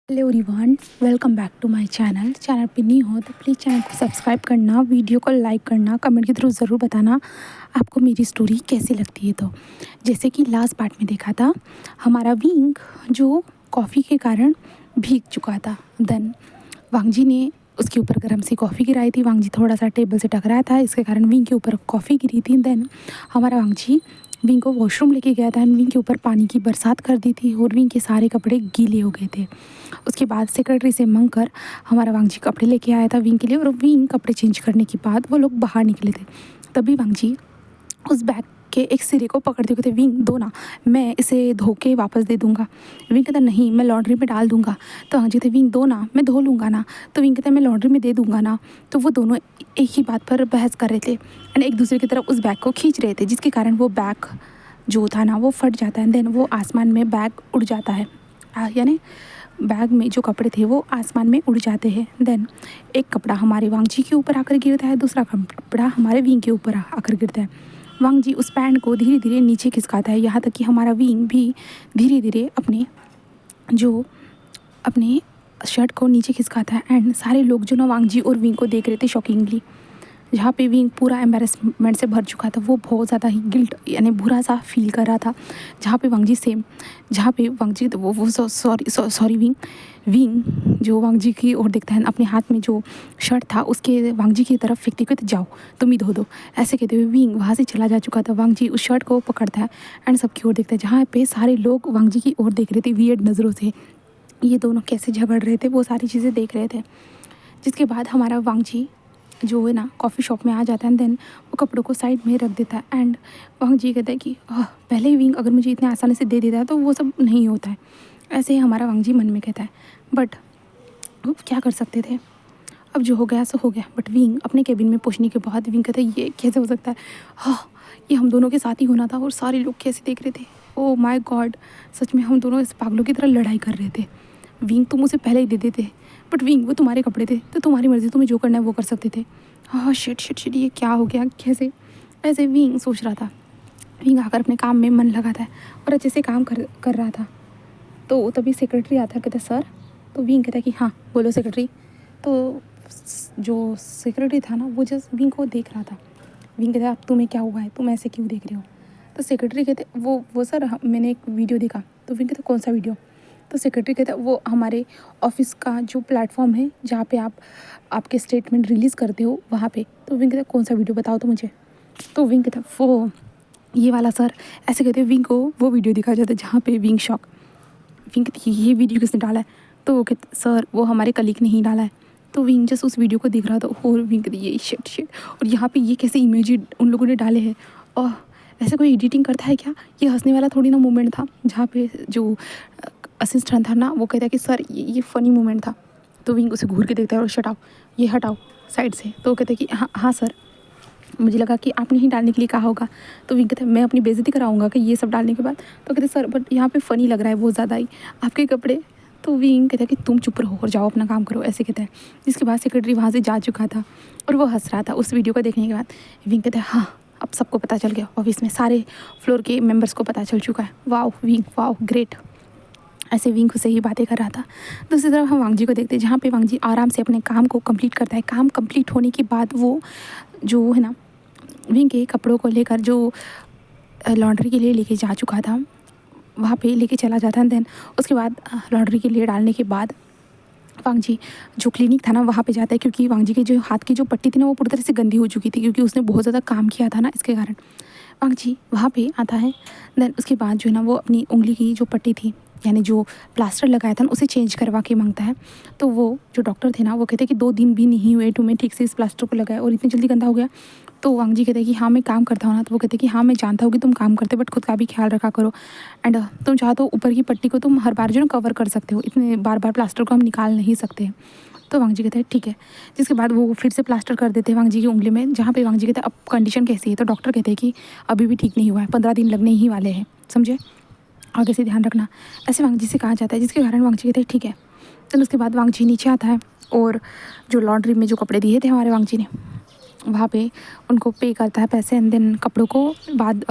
Hello everyone, welcome back to my channel पे new हो तो प्लीज़ चैनल को सब्सक्राइब करना, वीडियो को लाइक करना, कमेंट के थ्रू ज़रूर बताना आपको मेरी स्टोरी कैसी लगती है। तो जैसे कि लास्ट पार्ट में देखा था, हमारा विंग जो कॉफ़ी के कारण भीग चुका था। देन वांगजी ने उसके ऊपर गर्म सी कॉफ़ी गिराई थी। वांगजी थोड़ा सा टेबल से टकराया था, इसके कारण विंग के ऊपर कॉफ़ी गिरी थी। देन हमारा वांगजी विंग को वॉशरूम लेके गया था एंड विंग के ऊपर पानी की बरसात कर दी थी और विंग के सारे कपड़े गीले हो गए थे। उसके बाद सेक्रेटरी से मांग कर हमारा वांगजी कपड़े लेके आया था विंग के लिए, और विंग कपड़े चेंज करने के बाद वो लोग बाहर निकले थे। तभी वांगजी उस बैग के एक सिरे को पकड़ते हुए थे, विंग दो ना, मैं इसे धो के वापस दे दूंगा। विंग कहता नहीं, मैं लॉन्ड्री में डाल दूंगा। तो वांगजी थे, विंग दो ना, मैं धो लूँगा ना। तो विंग कहता मैं लॉन्ड्री में दे दूंगा ना। तो वो दोनों एक ही बात पर बहस कर रहे थे एंड एक दूसरे की तरफ उस बैग को खींच रहे थे, जिसके कारण वो बैग जो था ना वो फट जाता है। देन वो आसमान में बैग उड़ जाता है, यानी बैग में जो कपड़े थे वो आसमान में उड़ जाते हैं। देन एक कपड़ा हमारे वांगजी के ऊपर आकर गिरता है, दूसरा कपड़ा हमारे विंग के ऊपर आकर गिरता है। वांगजी उस पैंट को धीरे धीरे नीचे खिसकाता है, यहाँ तक कि हमारा विंग भी धीरे धीरे अपने शर्ट को नीचे खिसकाता है। एंड सारे लोग जो ना वांगजी और विंग को देख रहे थे शॉकिंगली, जहाँ पे विंग पूरा एम्बेरसमेंट से भर चुका था, वो बहुत ज़्यादा ही गिल्ट यानी बुरा सा फील कर रहा था। जहाँ पे वांगजी तो वो सॉरी विंग जो वांगजी की ओर देखता है, अपने हाथ में जो शर्ट था उसके वांगजी की तरफ फेंकते हुए, तो जाओ तुम ही धो दो ऐसे कहते हुए विंग वहाँ से चला जा चुका था। वांगजी उस शर्ट को पकड़ता है एंड सबकी ओर देखता है, जहाँ पे सारे लोग वांगजी की ओर देख रहे थे वियर्ड नज़रों से, ये दोनों कैसे झगड़ रहे थे वो सारी चीज़ें देख रहे थे। जिसके बाद हमारा वांगजी जो है ना कॉफ़ी शॉप में आ जाता है। देन वो कपड़ों को साइड में रख देता है एंड वांगजी कहता है कि पहले ही विंग अगर मुझे इतने आसानी से दे देता है तो वो सब नहीं होता है। ऐसे ही हमारा वांगजी मन में कहता है, बट वो क्या कर सकते थे, अब जो हो गया सो हो गया। बट विंग अपने केबिन में पहुंचने के बाद विंग कहता है ये कैसे हो सकता है, ये हम दोनों के साथ ही होना था और सारे लोग कैसे देख रहे थे। ओह माय गॉड, सच में हम दोनों इस पागलों की तरह लड़ाई कर रहे थे। विंग तुम उसे पहले ही दे देते, बट विंग वो तुम्हारे कपड़े थे तो तुम्हारी मर्ज़ी, तुम्हें जो करना है वो कर सकते थे। शिट ये क्या हो गया, कैसे, ऐसे विंग सोच रहा था। विंग आकर अपने काम में मन लगाता है और अच्छे से काम कर रहा था। तो तभी सेक्रेटरी आता है, कहता है सर। तो विंग कहता है कि हाँ बोलो सेक्रेटरी। तो जो सेक्रेटरी था ना वो जस्ट विंग को देख रहा था। विंग कहता है अब तुम्हें क्या हुआ है, तुम ऐसे क्यों देख रहे हो। तो सेक्रेटरी कहते वो सर मैंने एक वीडियो देखा। तो विंग कहता कौन सा वीडियो। तो सेक्रेटरी कहता है वो हमारे ऑफिस का जो प्लेटफॉर्म है जहाँ पे आप आपके स्टेटमेंट रिलीज़ करते हो वहाँ पे। तो विंग कहता है कौन सा वीडियो बताओ तो मुझे। तो विंग कहता है वो ये वाला सर, ऐसे कहते विंग को वो वीडियो दिखाया जाता है जहाँ पे विंग शॉक। विंग कहती ये वीडियो किसने डाला है। तो वो कहते सर वो हमारे कलीग ने ही डाला है। तो विंग जस्ट उस वीडियो को देख रहा था और विंग कहती ये शिट और यहाँ पे ये कैसे इमेज उन लोगों ने डाले हैं, और ऐसे कोई एडिटिंग करता है क्या, ये हंसने वाला थोड़ी ना मोमेंट था। जहाँ पे जो असिस्टेंट था ना वो कहता है कि सर ये फ़नी मोमेंट था। तो विंग उसे घूर के देखता है और शटाओ ये हटाओ साइड से। तो वो कहता है कि हाँ सर, मुझे लगा कि आपने ही डालने के लिए कहा होगा। तो विंग कहता है मैं अपनी बेइज्जती कराऊंगा कि ये सब डालने के बाद। तो कहते सर बट यहाँ पे फ़नी लग रहा है बहुत ज़्यादा ही आपके कपड़े। तो विंग कहता है कि तुम चुप रहो और जाओ अपना काम करो, ऐसे कहता है। जिसके बाद सेक्रेटरी वहाँ से जा चुका था और वो हंस रहा था उस वीडियो को देखने के बाद। विंग कहता है हाँ अब सबको पता चल गया, ऑफिस में सारे फ्लोर के मेम्बर्स को पता चल चुका है। वाओ विंग वाओ ग्रेट, ऐसे विंग से ही बातें कर रहा था। दूसरी तरफ हम वांगजी को देखते हैं, जहाँ पे वांगजी आराम से अपने काम को कंप्लीट करता है। काम कंप्लीट होने के बाद वो जो है ना विंग के कपड़ों को लेकर जो लॉन्ड्री के लिए लेके जा चुका था वहाँ पे लेके चला जाता है। देन उसके बाद लॉन्ड्री के लिए डालने के बाद वांगजी जो क्लिनिक था ना वहाँ पे जाता है, क्योंकि वांगजी के जो हाथ की जो पट्टी थी ना वो पूरी तरह से गंदी हो चुकी थी, क्योंकि उसने बहुत ज़्यादा काम किया था ना, इसके कारण वांगजी वहाँ पे आता है। देन उसके बाद जो है ना वो अपनी उंगली की जो पट्टी थी यानी जो प्लास्टर लगाया था ना उसे चेंज करवा के मांगता है। तो वो जो डॉक्टर थे ना वो कहते हैं कि 2 दिन भी नहीं हुए तुम्हें ठीक से इस प्लास्टर को लगाया और इतनी जल्दी गंदा हो गया। तो वांगजी कहते हैं कि हाँ मैं काम करता हूँ ना। तो वो कहते हैं कि हाँ मैं जानता हूँ कि तुम काम करते हो, बट खुद का भी ख्याल रखा करो एंड तुम चाहो तो ऊपर की पट्टी को तुम हर बार जो ना कवर कर सकते हो, इतने बार बार प्लास्टर को हम निकाल नहीं सकते। तो वांगजी कहते हैं ठीक है। जिसके बाद वो फिर से प्लास्टर कर देते हैं वांगजी की उंगली में, जहाँ पे वांगजी कहते हैं अब कंडीशन कैसी है। तो डॉक्टर कहते हैं कि अभी भी ठीक नहीं हुआ है, 15 दिन लगने ही वाले हैं, समझे, आगे से ध्यान रखना, ऐसे वांगजी से कहा जाता है। जिसके कारण वांगजी कहते हैं ठीक है। तो उसके बाद वांगजी नीचे आता है और जो लॉन्ड्री में जो कपड़े दिए थे हमारे वांगजी ने वहाँ पे उनको पे करता है पैसे एंड देन कपड़ों को बाद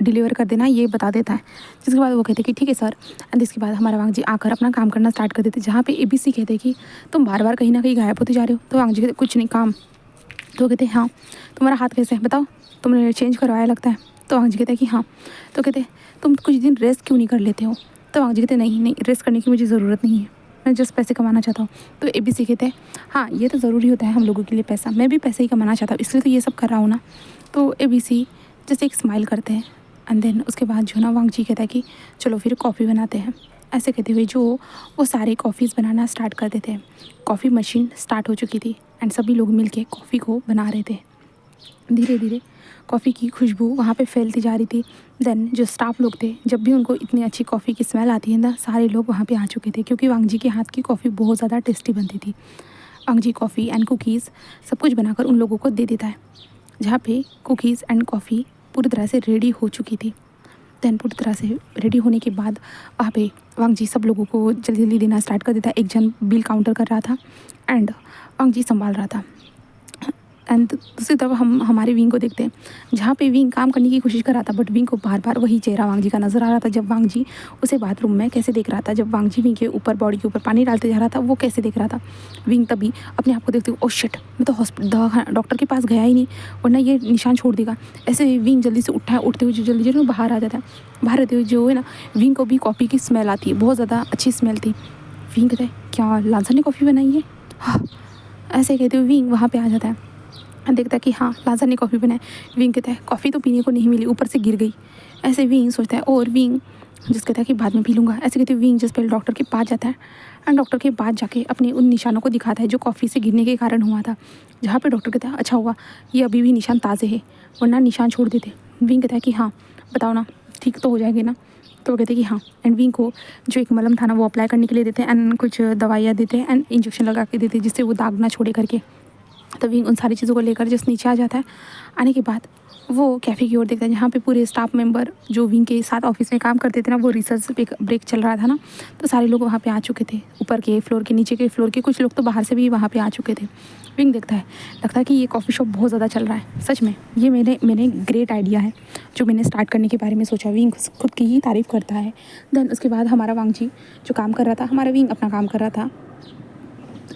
डिलीवर कर देना ये बता देता है। जिसके बाद वो कहते हैं कि ठीक है सर। एंड इसके बाद हमारा वांग जी आकर अपना काम करना स्टार्ट कर देते, जहाँ पे एबीसी कहते हैं कि तुम बार बार कहीं ना कहीं गायब होते जा रहे हो। तो वांग जी कहते कुछ नहीं काम। तो कहते हैं हाँ तुम्हारा हाथ कैसे है बताओ, तुमने चेंज करवाया लगता है। तो वांग जी कहते हैं कि हाँ। तो कहते हैं तुम कुछ दिन रेस्ट क्यों नहीं कर लेते हो। तो वांग जी कहते नहीं नहीं रेस्ट करने की मुझे ज़रूरत नहीं है, मैं जस्ट पैसे कमाना चाहता हूँ। तो एबीसी कहते हैं हाँ ये तो ज़रूरी होता है हम लोगों के लिए पैसा, मैं भी पैसे ही कमाना चाहता हूँ इसलिए तो ये सब कर रहा हूँ ना। तो एबीसी जैसे एक स्माइल करते हैं एंड देन उसके बाद जो ना वांग जी कहता है कि चलो फिर कॉफ़ी बनाते हैं। ऐसे कहते हुए जो वो सारे कॉफ़ीज़ बनाना स्टार्ट कर देते हैं। कॉफ़ी मशीन स्टार्ट हो चुकी थी एंड सभी लोग मिलके कॉफ़ी को बना रहे थे। धीरे धीरे कॉफ़ी की खुशबू वहाँ पे फैलती जा रही थी। देन जो स्टाफ लोग थे जब भी उनको इतनी अच्छी कॉफ़ी की स्मेल आती है ना, सारे लोग वहाँ पे आ चुके थे क्योंकि वांग जी के हाथ की कॉफ़ी बहुत ज़्यादा टेस्टी बनती थी। वांग जी कॉफ़ी एंड कुकीज़ सब कुछ बनाकर उन लोगों को दे देता है, जहाँ पे कुकीज़ एंड कॉफ़ी पूरी तरह से रेडी हो चुकी थी। देन पूरी तरह से रेडी होने के बाद वहाँ पे वांग जी सब लोगों को जल्दी जल्दी देना स्टार्ट कर देता है। एक जन बिल काउंटर कर रहा था एंड वांग जी संभाल रहा था। एंड दूसरी तरफ हम हमारे विंग को देखते हैं, जहाँ पे विंग काम करने की कोशिश कर रहा था बट विंग को बार बार वही चेहरा वांग जी का नज़र आ रहा था। जब वांग जी उसे बाथरूम में कैसे देख रहा था, जब वांग जी विंग के ऊपर बॉडी के ऊपर पानी डालते जा रहा था वो कैसे देख रहा था। विंग तभी अपने आप को देखते हुए ओ शिट मैं तो हॉस्पिटल डॉक्टर के पास गया ही नहीं वरना ये निशान छोड़ देगा। ऐसे विंग जल्दी से उठा है, उठते हुए जो जल्दी जल्दी बाहर आ जाता है। बाहर आते हुए जो है ना विंग को भी कॉफ़ी की स्मेल आती है, बहुत ज़्यादा अच्छी स्मेल थी। विंग कहता है क्या लांसर ने कॉफ़ी बनाई है। हाँ ऐसे कहते हुए विंग वहाँ पे आ जाता है, देखता है कि हाँ लांसर ने कॉफ़ी बनाई। विंग कहता है कॉफ़ी तो पीने को नहीं मिली ऊपर से गिर गई। ऐसे विंग सोचता है और विंग जिस कहता है कि बाद में पी लूँगा। ऐसे कहते हुए विंग जिस पहले डॉक्टर के पास जाता है एंड डॉक्टर के पास जाके अपने उन निशानों को दिखाता है जो कॉफ़ी से गिरने के कारण हुआ था। जहाँ पे डॉक्टर कहता है अच्छा हुआ ये अभी भी निशान ताज़े है वरना निशान छोड़ देते। विंग कहता है कि हाँ बताओ ना ठीक तो हो जाएंगे ना। तो वो कहते हैं कि हाँ एंड विंग को जो एक मलम था ना वो अप्लाई करने के लिए देते हैं एंड कुछ दवाइयाँ देते हैं एंड इंजेक्शन लगा के देते हैं जिससे वो दाग ना छोड़े करके। तो विंग उन सारी चीज़ों को लेकर जस्ट नीचे आ जाता है। आने के बाद वो कैफ़े की ओर देखता है जहाँ पे पूरे स्टाफ मेंबर जो विंग के साथ ऑफिस में काम करते थे ना, वो रिसर्च ब्रेक चल रहा था ना, तो सारे लोग वहाँ पे आ चुके थे। ऊपर के फ्लोर के नीचे के फ्लोर के कुछ लोग तो बाहर से भी वहाँ पे आ चुके थे। विंग देखता है लगता है कि ये कॉफ़ी शॉप बहुत ज़्यादा चल रहा है सच में, ये मैंने ग्रेट आइडिया है जो मैंने स्टार्ट करने के बारे में सोचा। विंग खुद की ही तारीफ़ करता है। देन उसके बाद हमारा वांग जी जो काम कर रहा था, हमारा विंग अपना काम कर रहा था।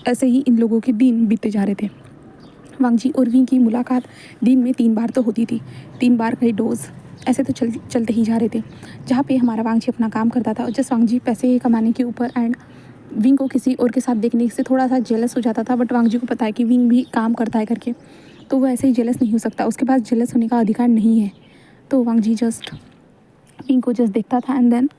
ऐसे ही इन लोगों के दिन बीतते जा रहे थे। वांग जी और विंग की मुलाकात दिन में 3 बार तो होती थी, 3 बार कई डोज ऐसे तो चलते ही जा रहे थे। जहाँ पे हमारा वांग जी अपना काम करता था और जस्ट वांग जी पैसे कमाने के ऊपर एंड विंग को किसी और के साथ देखने से थोड़ा सा जेलस हो जाता था। बट वांग जी को पता है कि विंग भी काम करता है करके, तो वो ऐसे ही जेलस नहीं हो सकता, उसके पास जेलस होने का अधिकार नहीं है। तो वांग जी जस्ट विंग को जस्ट देखता था एंड देन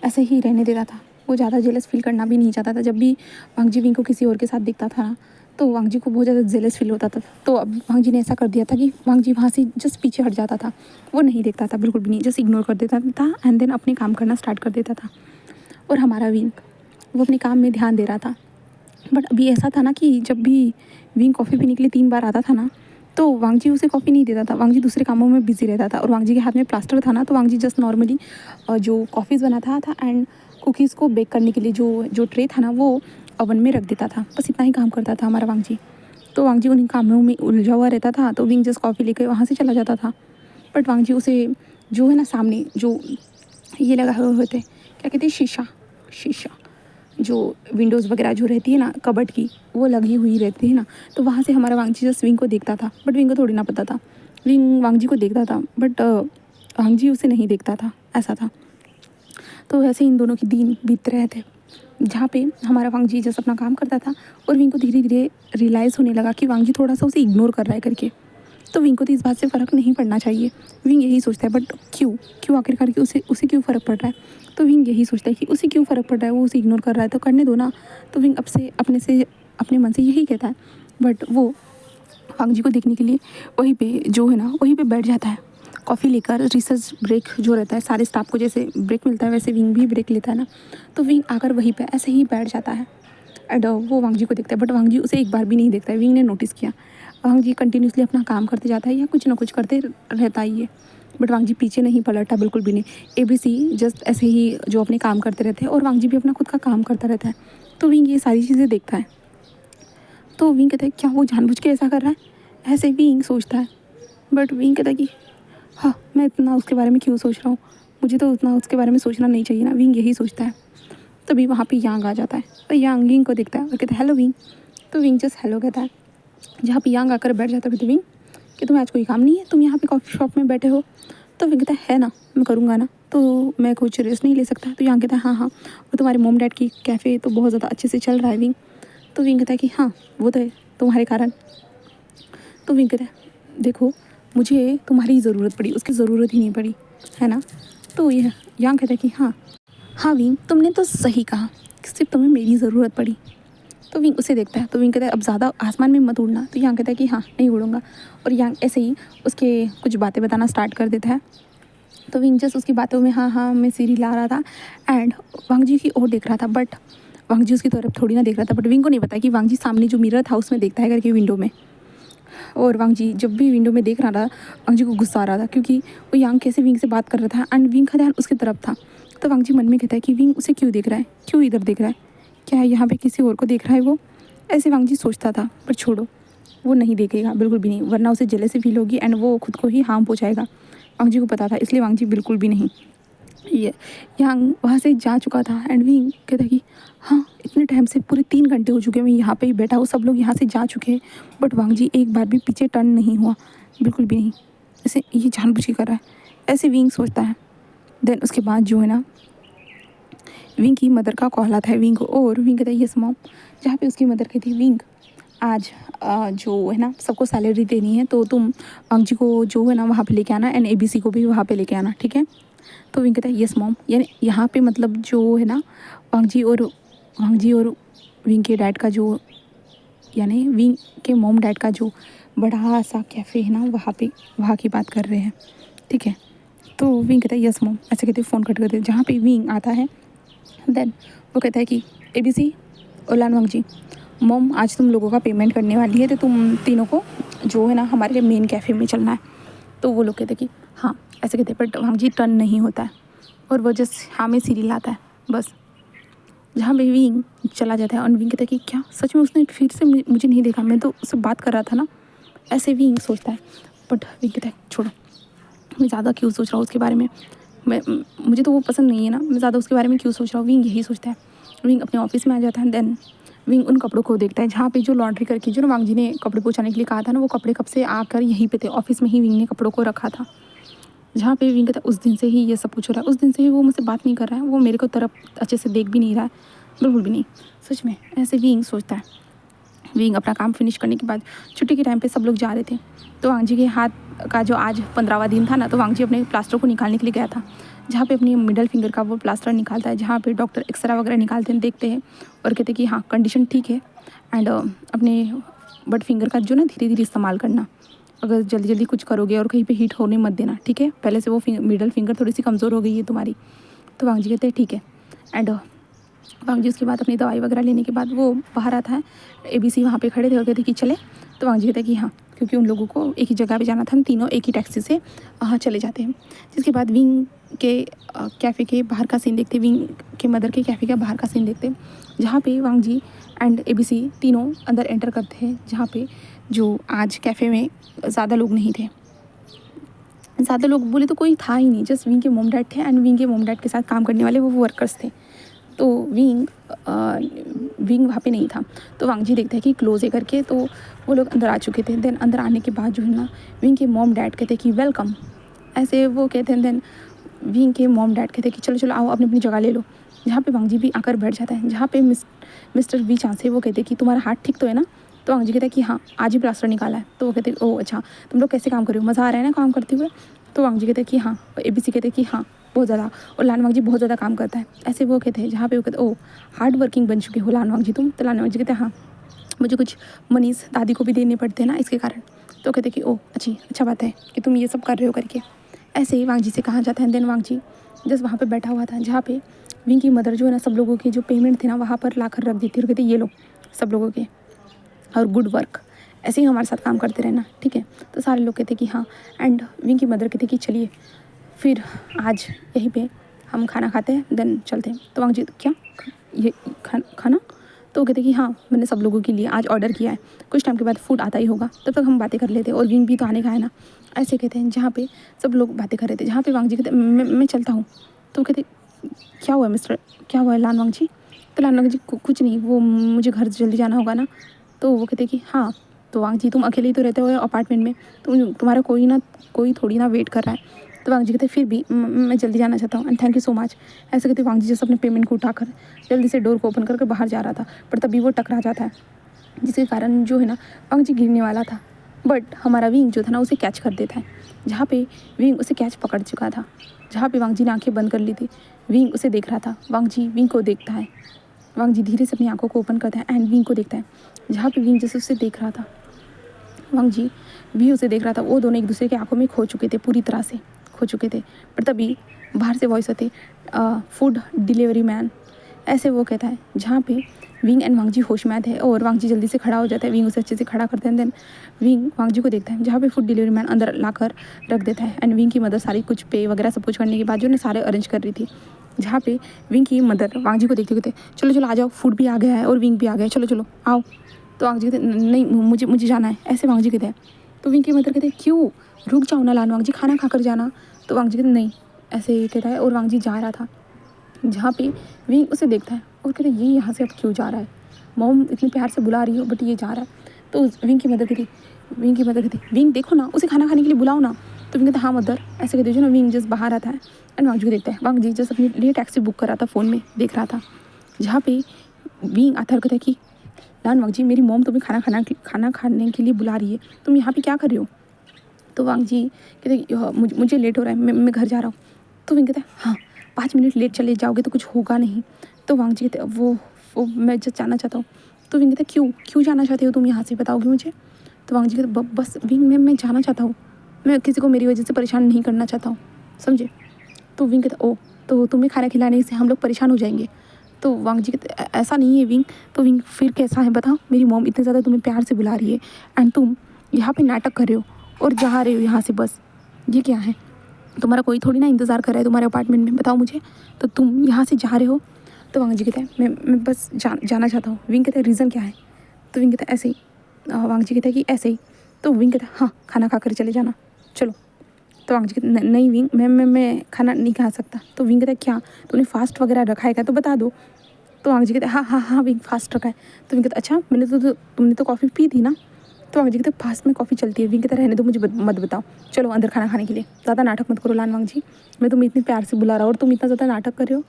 ऐसे ही रहने देता था। वो ज़्यादा जेलस फील करना भी नहीं चाहता था। जब भी वांग जी विंग को किसी और के साथ देखता था ना, तो वांग जी को बहुत ज़्यादा जेलस फील होता था। तो अब वांग जी ने ऐसा कर दिया था कि वांग जी वहाँ से जस्ट पीछे हट जाता था, वो नहीं देखता था बिल्कुल भी नहीं, जस्ट इग्नोर कर देता था एंड देन अपने काम करना स्टार्ट कर देता था। और हमारा विंग वो अपने काम में ध्यान दे रहा था। बट अभी ऐसा था ना कि जब भी विंग कॉफ़ी पीने के लिए 3 बार आता था ना, तो वांग जी उसे कॉफ़ी नहीं देता था। वांग जी दूसरे कामों में बिजी रहता था और वांग जी के हाथ में प्लास्टर था ना, तो वांग जी जस्ट नॉर्मली जो कॉफ़ीज़ बनाता था एंड कुकीज़ को बेक करने के लिए जो ट्रे था ना वो ओवन में रख देता था। बस इतना ही काम करता था हमारा वांग जी। तो वांग जी उन कामों में उलझा हुआ रहता था, तो विंग जस्ट कॉफ़ी लेकर वहाँ से चला जाता था। बट वांग जी उसे जो है ना सामने जो ये लगा हुए होते क्या कहते हैं शीशा जो विंडोज़ वगैरह जो रहती है ना कबर्ड की, वो लगी हुई रहती है ना, तो वहाँ से हमारा वांग जी जस्ट विंग को देखता था। बट विंग को थोड़ी ना पता था, विंग वांग जी को देखता था बट वांग जी उसे नहीं देखता था, ऐसा था। तो ऐसे इन दोनों के दिन बीत रहे थे, जहाँ पे हमारा वांग जी जस्ट अपना काम करता था और विंग को धीरे धीरे रियलाइज़ होने लगा कि वांग जी थोड़ा सा उसे इग्नोर कर रहा है करके। तो विंग को तो इस बात से फ़र्क नहीं पड़ना चाहिए, विंग यही सोचता है। बट क्यों आखिरकार कि उसे उसे क्यों फ़र्क पड़ रहा है। तो विंग यही सोचता है कि उसे क्यों फ़र्क पड़ रहा है, वो उसे इग्नोर कर रहा है तो करने दो ना। तो विंग अपने मन से यही कहता है। बट वो वांग जी को देखने के लिए वहीं पे जो है ना वहीं पे बैठ जाता है कॉफ़ी लेकर। रिसर्च ब्रेक जो रहता है सारे स्टाफ को जैसे ब्रेक मिलता है वैसे विंग भी ब्रेक लेता है ना, तो विंग आकर वहीं पे ऐसे ही बैठ जाता है एंड वो वांग जी को देखता है। बट वांग जी उसे एक बार भी नहीं देखता है। विंग ने नोटिस किया वांग जी कंटिन्यूसली अपना काम करते जाता है या कुछ ना कुछ करते रहता ही है। बट वांग जी पीछे नहीं पलटता बिल्कुल भी नहीं। एबीसी जस्ट ऐसे ही जो अपने काम करते रहते हैं और वांग जी भी अपना खुद का काम करता रहता है। तो विंग ये सारी चीज़ें देखता है। तो विंग कहता है क्या वो जानबूझ के ऐसा कर रहा है, ऐसे विंग सोचता है, बट विंग कहता है कि हाँ मैं इतना उसके बारे में क्यों सोच रहा हूँ, मुझे तो उतना उसके बारे में सोचना नहीं चाहिए ना, विंग यही सोचता है। तभी वहाँ पे यांग आ जाता है और यांग विंग को देखता है और कहता है हेलो विंग। तो विंग जस्ट हेलो कहता है। जहाँ पे यांग आकर बैठ जाता है तो विंग कि तुम्हें आज कोई काम नहीं है, तुम यहाँ पे कॉफ़ी शॉप में बैठे हो। तो विंग कहता है ना, मैं करूँगा ना, तो मैं कुछ रेस्ट नहीं ले सकता। तो यांग कहता है हाँ हाँ, और तुम्हारे मोम डैड की कैफ़े तो बहुत ज़्यादा अच्छे से चल रहा है विंग। तो विंग कहता है कि हाँ वो तो है, तुम्हारे कारण। तो विंग कहता है देखो मुझे तुम्हारी ज़रूरत पड़ी, उसकी ज़रूरत ही नहीं पड़ी, है ना। तो यह यांग कहता है कि हाँ हाँ विंग तुमने तो सही कहा, सिर्फ तुम्हें मेरी ज़रूरत पड़ी। तो विंग उसे देखता है। तो विंग कहता है अब ज़्यादा आसमान में मत उड़ना। तो यांग कहता है कि हाँ नहीं उड़ूंगा। और यांग ऐसे ही उसके कुछ बातें बताना स्टार्ट कर देता है। तो विंग जस्ट उसकी बातों में हाँ हाँ मैं सीढ़ी ला रहा था एंड वांग जी की ओर देख रहा था, बट वांग जी उसकी तरफ थोड़ी ना देख रहा था। बट विंग को नहीं पता कि वांग जी सामने जो मिरर था उसमें देखता है करके विंडो में। और वांग जी जब भी विंडो में देख रहा था वांग जी को गुस्सा आ रहा था, क्योंकि वो यांग कैसे विंग से बात कर रहा था एंड विंग का ध्यान उसकी तरफ था। तो वांग जी मन में कहता है कि विंग उसे क्यों देख रहा है, क्यों इधर देख रहा है, क्या यहाँ पे किसी और को देख रहा है वो। ऐसे वांग जी सोचता था, पर छोड़ो वो नहीं देखेगा बिल्कुल भी नहीं, वरना उसे जेलसी फील होगी एंड वो खुद को ही हार्म पहुँचाएगा। वांग जी को पता था, इसलिए वांग जी बिल्कुल भी नहीं। ये यांग वहाँ से जा चुका था एंड विंग कहता कि हाँ इतने टाइम से पूरे 3 घंटे हो चुके हैं मैं यहाँ पे ही बैठा हूँ, सब लोग यहाँ से जा चुके हैं, बट वांग जी एक बार भी पीछे टर्न नहीं हुआ, बिल्कुल भी नहीं। ऐसे ये जानबूझ के कर रहा है, ऐसे विंग सोचता है। देन उसके बाद जो है ना विंग की मदर का कॉल आता है विंग को, और विंग कहता है यस मॉम। जहाँ पे उसकी मदर कहती है विंग आज जो है ना सबको सैलरी देनी है, तो तुम वांग जी को जो है ना वहाँ पे लेके आना एंड ABC को भी वहाँ पे लेके आना, ठीक है। तो विंग कहता है यस मॉम। यानी यहाँ पे मतलब जो है ना वांग जी और विंग के डैड का जो, यानी विंग के मॉम डैड का जो बड़ा सा कैफ़े है ना वहाँ की बात कर रहे हैं, ठीक है। तो विंग कहता है यस मॉम, ऐसे कहते फ़ोन कट कर देते। जहाँ पे विंग आता है देन वो कहता है कि ABC और लान वांग जी, मॉम आज तुम लोगों का पेमेंट करने वाली है, तो तुम तीनों को जो है ना हमारे मेन कैफ़े में चलना है। तो वो लोग कहते हैं कि हाँ ऐसे कहते, बट वांग जी टर्न नहीं होता है और वो जस्ट हाँ में सीढ़ी लाता है बस। जहाँ पे विंग चला जाता है और विंग कहता है कि क्या सच में उसने फिर से मुझे नहीं देखा, मैं तो उससे बात कर रहा था ना। ऐसे विंग सोचता है, बट विंग कहता है छोड़ो, मैं ज़्यादा क्यों सोच रहा हूँ उसके बारे में, मुझे तो वो पसंद नहीं है ना, मैं ज़्यादा उसके बारे में क्यों सोच रहा हूँ। विंग यही सोचता है। विंग अपने ऑफिस में आ जाता है। देन विंग उन कपड़ों को देखता है जहाँ पे जो लॉन्ड्री करके जो ना वांग जी ने कपड़े पहुँचाने के लिए कहा था ना, वो कपड़े कब से आकर यहीं पे थे, ऑफिस में ही विंग ने कपड़ों को रखा था। जहाँ पे विंग कहता है उस दिन से ही ये सब कुछ हो रहा है, उस दिन से ही वो मुझसे बात नहीं कर रहा है, वो मेरे को तरफ अच्छे से देख भी नहीं रहा है, बिल्कुल भी नहीं। सच में ऐसे विंग सोचता है। विंग अपना काम फिनिश करने के बाद छुट्टी के टाइम पे सब लोग जा रहे थे, तो वांग जी के हाथ का जो आज 15वां दिन था ना, तो वांग जी अपने प्लास्टर को निकालने के लिए गया था। जहाँ पे अपनी मिडल फिंगर का वो प्लास्टर निकालता है, जहाँ पे डॉक्टर एक्सरा वगैरह निकालते हैं, देखते हैं और कहते हैं कि हाँ कंडीशन ठीक है एंड अपने बट फिंगर का जो ना धीरे धीरे इस्तेमाल करना, अगर जल्दी जल्दी कुछ करोगे और कहीं पे हीट होने मत देना, ठीक है। पहले से वो मिडल फिंगर थोड़ी सी कमज़ोर हो गई है तुम्हारी। तो वांग जी कहते हैं ठीक है एंड वांग जी उसके बाद अपनी दवाई वगैरह लेने के बाद वो बाहर आता है। ABC वहाँ पे खड़े थे और कहते कि चले। तो वांग जी कहते हैं कि हाँ, क्योंकि उन लोगों को एक ही जगह पे जाना था, हम तीनों एक ही टैक्सी से चले जाते हैं। जिसके बाद विंग के कैफ़े के बाहर का सीन देखते, विंग के मदर के कैफ़े का बाहर का सीन देखते, जहाँ पे वांग जी एंड ABC तीनों अंदर एंटर करते हैं। जहाँ पे जो आज कैफ़े में ज़्यादा लोग नहीं थे, ज़्यादा लोग बोले तो कोई था ही नहीं, जस्ट विंग के मोम डैड थे एंड विंग के मोम डैड के साथ काम करने वाले वो वर्कर्स थे। तो विंग वहाँ पे नहीं था। तो वांग जी देखते हैं कि क्लोज है करके, तो वो लोग अंदर आ चुके थे। देन अंदर आने के बाद जो है ना विंग के मॉम डैड कहते हैं कि वेलकम, ऐसे वो कहते हैं। देन विंग के मॉम डैड कहते हैं कि चलो चलो आओ अपनी अपनी जगह ले लो। जहाँ पे वांग जी भी आकर बैठ जाता है। जहाँ पे मिस्टर वी चांस है, वो कहते हैं कि तुम्हारा हाथ ठीक तो है ना। तो वांग जी कहता है कि हाँ आज ही प्लास्टर निकाला है। तो वो कहते हैं ओह अच्छा, तुम लोग कैसे काम कर रहे हो, मज़ा आ रहा है ना काम करते हुए। तो वांग जी कहते हैं कि हाँ, ABC कहते हैं कि हाँ बहुत ज़्यादा, और लान वांग जी बहुत ज़्यादा काम करता है, ऐसे वो कहते हैं। जहाँ पे वो कहते ओ हार्ड वर्किंग बन चुके हो लान वांग जी तुम। तो लान वांग जी कहते हैं हाँ, मुझे कुछ मनीस दादी को भी देने पड़ते हैं ना इसके कारण। तो कहते कि ओ अच्छा बात है कि तुम ये सब कर रहे हो करके। ऐसे ही वांग जी से कहा जाता है। देन वांग जी जस्ट वहाँ पे बैठा हुआ था, जहाँ पे विंग की मदर जो है ना सब लोगों के जो पेमेंट थे ना वहाँ पर ला कर रख देती और कहती ये लो सब लोगों के, और गुड वर्क, ऐसे ही हमारे साथ काम करते रहना, ठीक है। तो सारे लोग कहते कि हाँ एंड विंग की मदर कहते कि चलिए फिर आज यहीं पे हम खाना खाते हैं, देन चलते हैं। तो वांग जी क्या ये खाना, तो वो कहते कि हाँ मैंने सब लोगों के लिए आज ऑर्डर किया है, कुछ टाइम के बाद फूड आता ही होगा, तब तक हम बातें कर लेते और विंग भी तो आने का है ना। ऐसे कहते हैं जहाँ पे सब लोग बातें कर रहे थे, जहाँ पे वांग जी कहते मैं चलता हूँ। तो कहते क्या हुआ है मिस्टर, क्या हुआ है लान वांग जी? तो लान वांग जी कुछ नहीं, वो मुझे घर जल्दी जाना होगा ना। तो वो कहते कि हाँ तो वांग जी तुम अकेले ही तो रहते हो अपार्टमेंट में, तुम्हारा कोई थोड़ी ना वेट कर रहा है। तो वांग जी कहते फिर भी मैं जल्दी जाना चाहता हूँ and thank you so much. ऐसे कहते वांग जी जैसे अपने पेमेंट को उठाकर जल्दी से डोर को ओपन करके बाहर जा रहा था, पर तभी वो टकरा जाता है, जिसके कारण जो है ना वांग जी गिरने वाला था। बट हमारा विंग जो था ना उसे कैच कर देता है, जहाँ पे विंग उसे कैच पकड़ चुका था, जहाँ पे वांग जी ने आंखें बंद कर ली थी। विंग उसे देख रहा था, वांग जी विंग को देखता है, वांग जी धीरे से अपनी आंखों को ओपन करता है एंड विंग को देखता है, जहाँ पे विंग जैसे उसे देख रहा था वांग जी भी उसे देख रहा था। वो दोनों एक दूसरे की आंखों में खो चुके थे, पूरी तरह से खो चुके थे। पर तभी बाहर से वॉइस आती, फूड डिलीवरी मैन, ऐसे वो कहता है, जहाँ पे विंग एंड वांग जी होश में आते हैं और वांग जी जल्दी से खड़ा हो जाता है। विंग उसे अच्छे से खड़ा करते हैं, देन विंग वांग जी को देखता है, जहाँ पे फूड डिलीवरी मैन अंदर लाकर रख देता है एंड विंग की मदर सारी कुछ पे वगैरह सब कुछ करने के बाद जो उन्हें सारे अरेंज कर रही थी, जहाँ पे विंग की मदर वांग जी को देखते कहते चलो चलो आ जाओ, फूड भी आ गया है और विंग भी आ गया है, चलो चलो आओ। तो वांग जी कहते नहीं मुझे जाना है, ऐसे वांग जी कहते हैं। तो विंग की मदर कहते क्यों, रुक जाओ ना लान वांग जी, खाना खाकर जाना। तो वांग जी कहते नहीं, ऐसे कहता है और वांग जी जा रहा था, जहाँ पे विंग उसे देखता है और कहते ये यहाँ से अब क्यों जा रहा है, मॉम इतनी प्यार से बुला रही हो बट ये जा रहा है। तो विंग की मदर कहती विंग देखो ना, उसे खाना खाने के लिए बुलाओ ना। तो विंग कहता हाँ मदर, ऐसे कहते जो ना विंग जस्ट बाहर आता है एंड वांग जी को देखता है। वांग जी जस्ट अपने लिए टैक्सी बुक कर रहा था, फ़ोन में देख रहा था, जहाँ पे विंग आता है और कहता है कि लान वांग जी मेरी मॉम तुम्हें खाना खाने के लिए बुला रही है, तुम यहाँ पे क्या कर रही हो? तो वांग जी कहते मुझे लेट हो रहा है, मैं घर जा रहा हूँ। तो विंग कहता है हाँ 5 मिनट लेट चले जाओगे तो कुछ होगा नहीं। तो वांग जी कहते वो मैं जस्ट जाना चाहता हूँ। तो विंग कहता है क्यों जाना चाहते हो तुम, यहाँ से बताओगे मुझे? तो वांग जी कहते बस विंग मैं जाना चाहता हूँ, मैं किसी को मेरी वजह से परेशान नहीं करना चाहता हूँ, समझे? तो विंग कहता ओ तो तुम्हें खाना खिलाने से हम लोग परेशान हो जाएंगे? तो वांग जी कहते ऐसा नहीं है विंग। तो विंग फिर कैसा है बताओ, मेरी मॉम इतने ज़्यादा तुम्हें प्यार से बुला रही है एंड तुम यहाँ पे नाटक कर रहे हो और जा रहे हो यहाँ से, बस ये क्या है? तुम्हारा कोई थोड़ी ना इंतज़ार कर रहा है तुम्हारे अपार्टमेंट में, बताओ मुझे, तो तुम यहाँ से जा रहे हो? तो वांग जी कहते हैं मैं बस जाना चाहता हूँ। विंग कहते हैं रीज़न क्या है? तो विंग कहता है ऐसे ही। वांग जी कहते हैं कि ऐसे ही। तो विंग कहता है हाँ खाना खा कर चले जाना, चलो। तो वांग जी कहते नहीं विंग मैं खाना नहीं खा सकता। तो विंग कहता है क्या तूने फास्ट वगैरह रखा है क्या, तो बता दो। तो वांग जी कहते हाँ विंग फास्ट रखा है। तो विंग कहता अच्छा तुमने तो कॉफ़ी पी थी ना? तो वांग जी कहते फास्ट में कॉफ़ी चलती है। विंग कहता रहने दो मुझे मत बताओ, चलो अंदर खाना खाने के लिए, ज़्यादा नाटक मत करो लान वांग जी, मैं तुम्हें इतनी प्यार से बुला रहा हूँ और तुम इतना ज़्यादा नाटक कर रहे हो।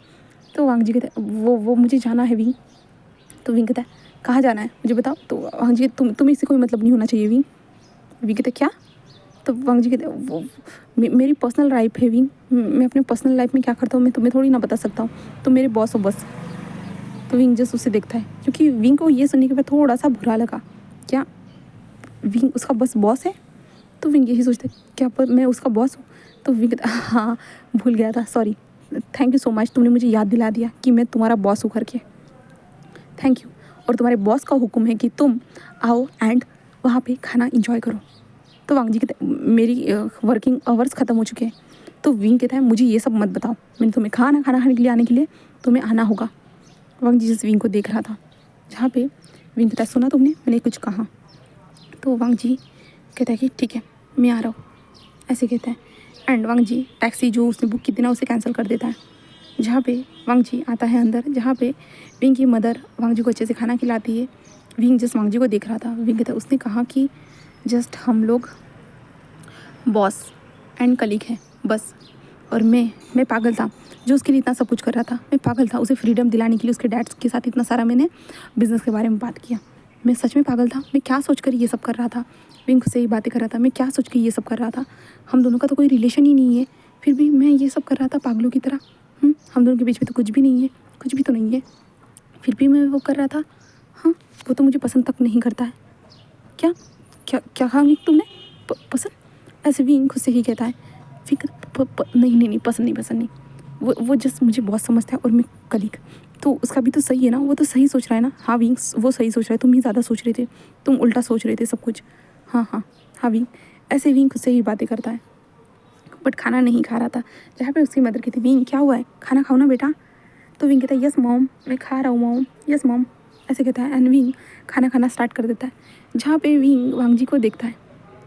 तो वांग जी कहते वो मुझे जाना है विंग। तो विंग कहता है कहाँ जाना है मुझे बताओ। तो वांग जी तुम्हें इससे कोई मतलब नहीं होना चाहिए विंग। विंग कहते क्या? तो वांग जी कहते वो मेरी पर्सनल लाइफ है विंग, मैं अपने पर्सनल लाइफ में क्या करता हूँ मैं तुम्हें थोड़ी ना बता सकता हूँ, तुम मेरे बॉस हो बस। तो विंग जस्ट उसे देखता है, क्योंकि विंग को ये सुनने के बाद थोड़ा सा बुरा लगा, क्या विंग उसका बॉस है? तो विंग यही सोचता है क्या पर मैं उसका बॉस हूँ? तो विंग कहता हाँ भूल गया था, sorry, thank you so much, तुमने मुझे याद दिला दिया कि मैं तुम्हारा बॉस हूँ करके, थैंक यू। और तुम्हारे बॉस का हुक्म है कि तुम आओ एंड वहाँ पे खाना इंजॉय करो। तो वांग जी कहते मेरी वर्किंग आवर्स ख़त्म हो चुके हैं। तो विंग कहता है मुझे ये सब मत बताओ, मैंने तुम्हें खाना खाने के लिए आने के लिए तुम्हें आना होगा। वांग जी जिस विंग को देख रहा था, जहाँ पे विंग कहता है सुना तुमने मैंने कुछ कहा? तो वांग जी कहता है कि ठीक है मैं आ रहा हूँ, ऐसे कहता है एंड वांग जी टैक्सी जो उसने बुक की थी ना उसे कैंसिल कर देता है। जहाँ पे वांग जी आता है अंदर, जहाँ पे विंग की मदर वांग जी को अच्छे से खाना खिलाती है। विंग जस्ट वांग जी को देख रहा था। विंग कहता है उसने कहा कि जस्ट हम लोग बॉस एंड कलीग हैं बस, और मैं पागल था जो उसके लिए इतना सब कुछ कर रहा था, मैं पागल था उसे फ्रीडम दिलाने के लिए उसके डैड के साथ इतना सारा मैंने बिज़नेस के बारे में बात किया, मैं सच में पागल था, मैं क्या सोच कर ये सब कर रहा था, विंग से ही बातें कर रहा था, मैं क्या सोच कर ये सब कर रहा था, हम दोनों का तो कोई रिलेशन ही नहीं है, फिर भी मैं ये सब कर रहा था पागलों की तरह। हम दोनों के बीच में तो कुछ भी नहीं है, कुछ भी तो नहीं है, फिर भी मैं वो कर रहा था। हाँ वो तो मुझे पसंद तक नहीं करता है। क्या क्या क्या कहा विंग तुमने? पसंद? ऐसे विंग खुद से ही कहता है फिर नहीं पसंद नहीं, वो जस्ट मुझे बहुत समझता है और मैं कलीग, तो उसका भी तो सही है ना, वो तो सही सोच रहा है ना। हाँ विंग वो सही सोच रहा है, तुम ही ज़्यादा सोच रहे थे, तुम उल्टा सोच रहे थे सब कुछ। हाँ विंग, ऐसे विंग खुद से ही बातें करता है, बट खाना नहीं खा रहा था। जहाँ पे उसकी मदर कहती विंग क्या हुआ है, खाना खाओ ना बेटा। तो विंग कहता है यस मॉम मैं खा रहा हूँ मॉम, यस मॉम। ऐसे कहता है। एंड विंग खाना खाना स्टार्ट कर देता है, जहाँ पे विंग वांग जी को देखता है,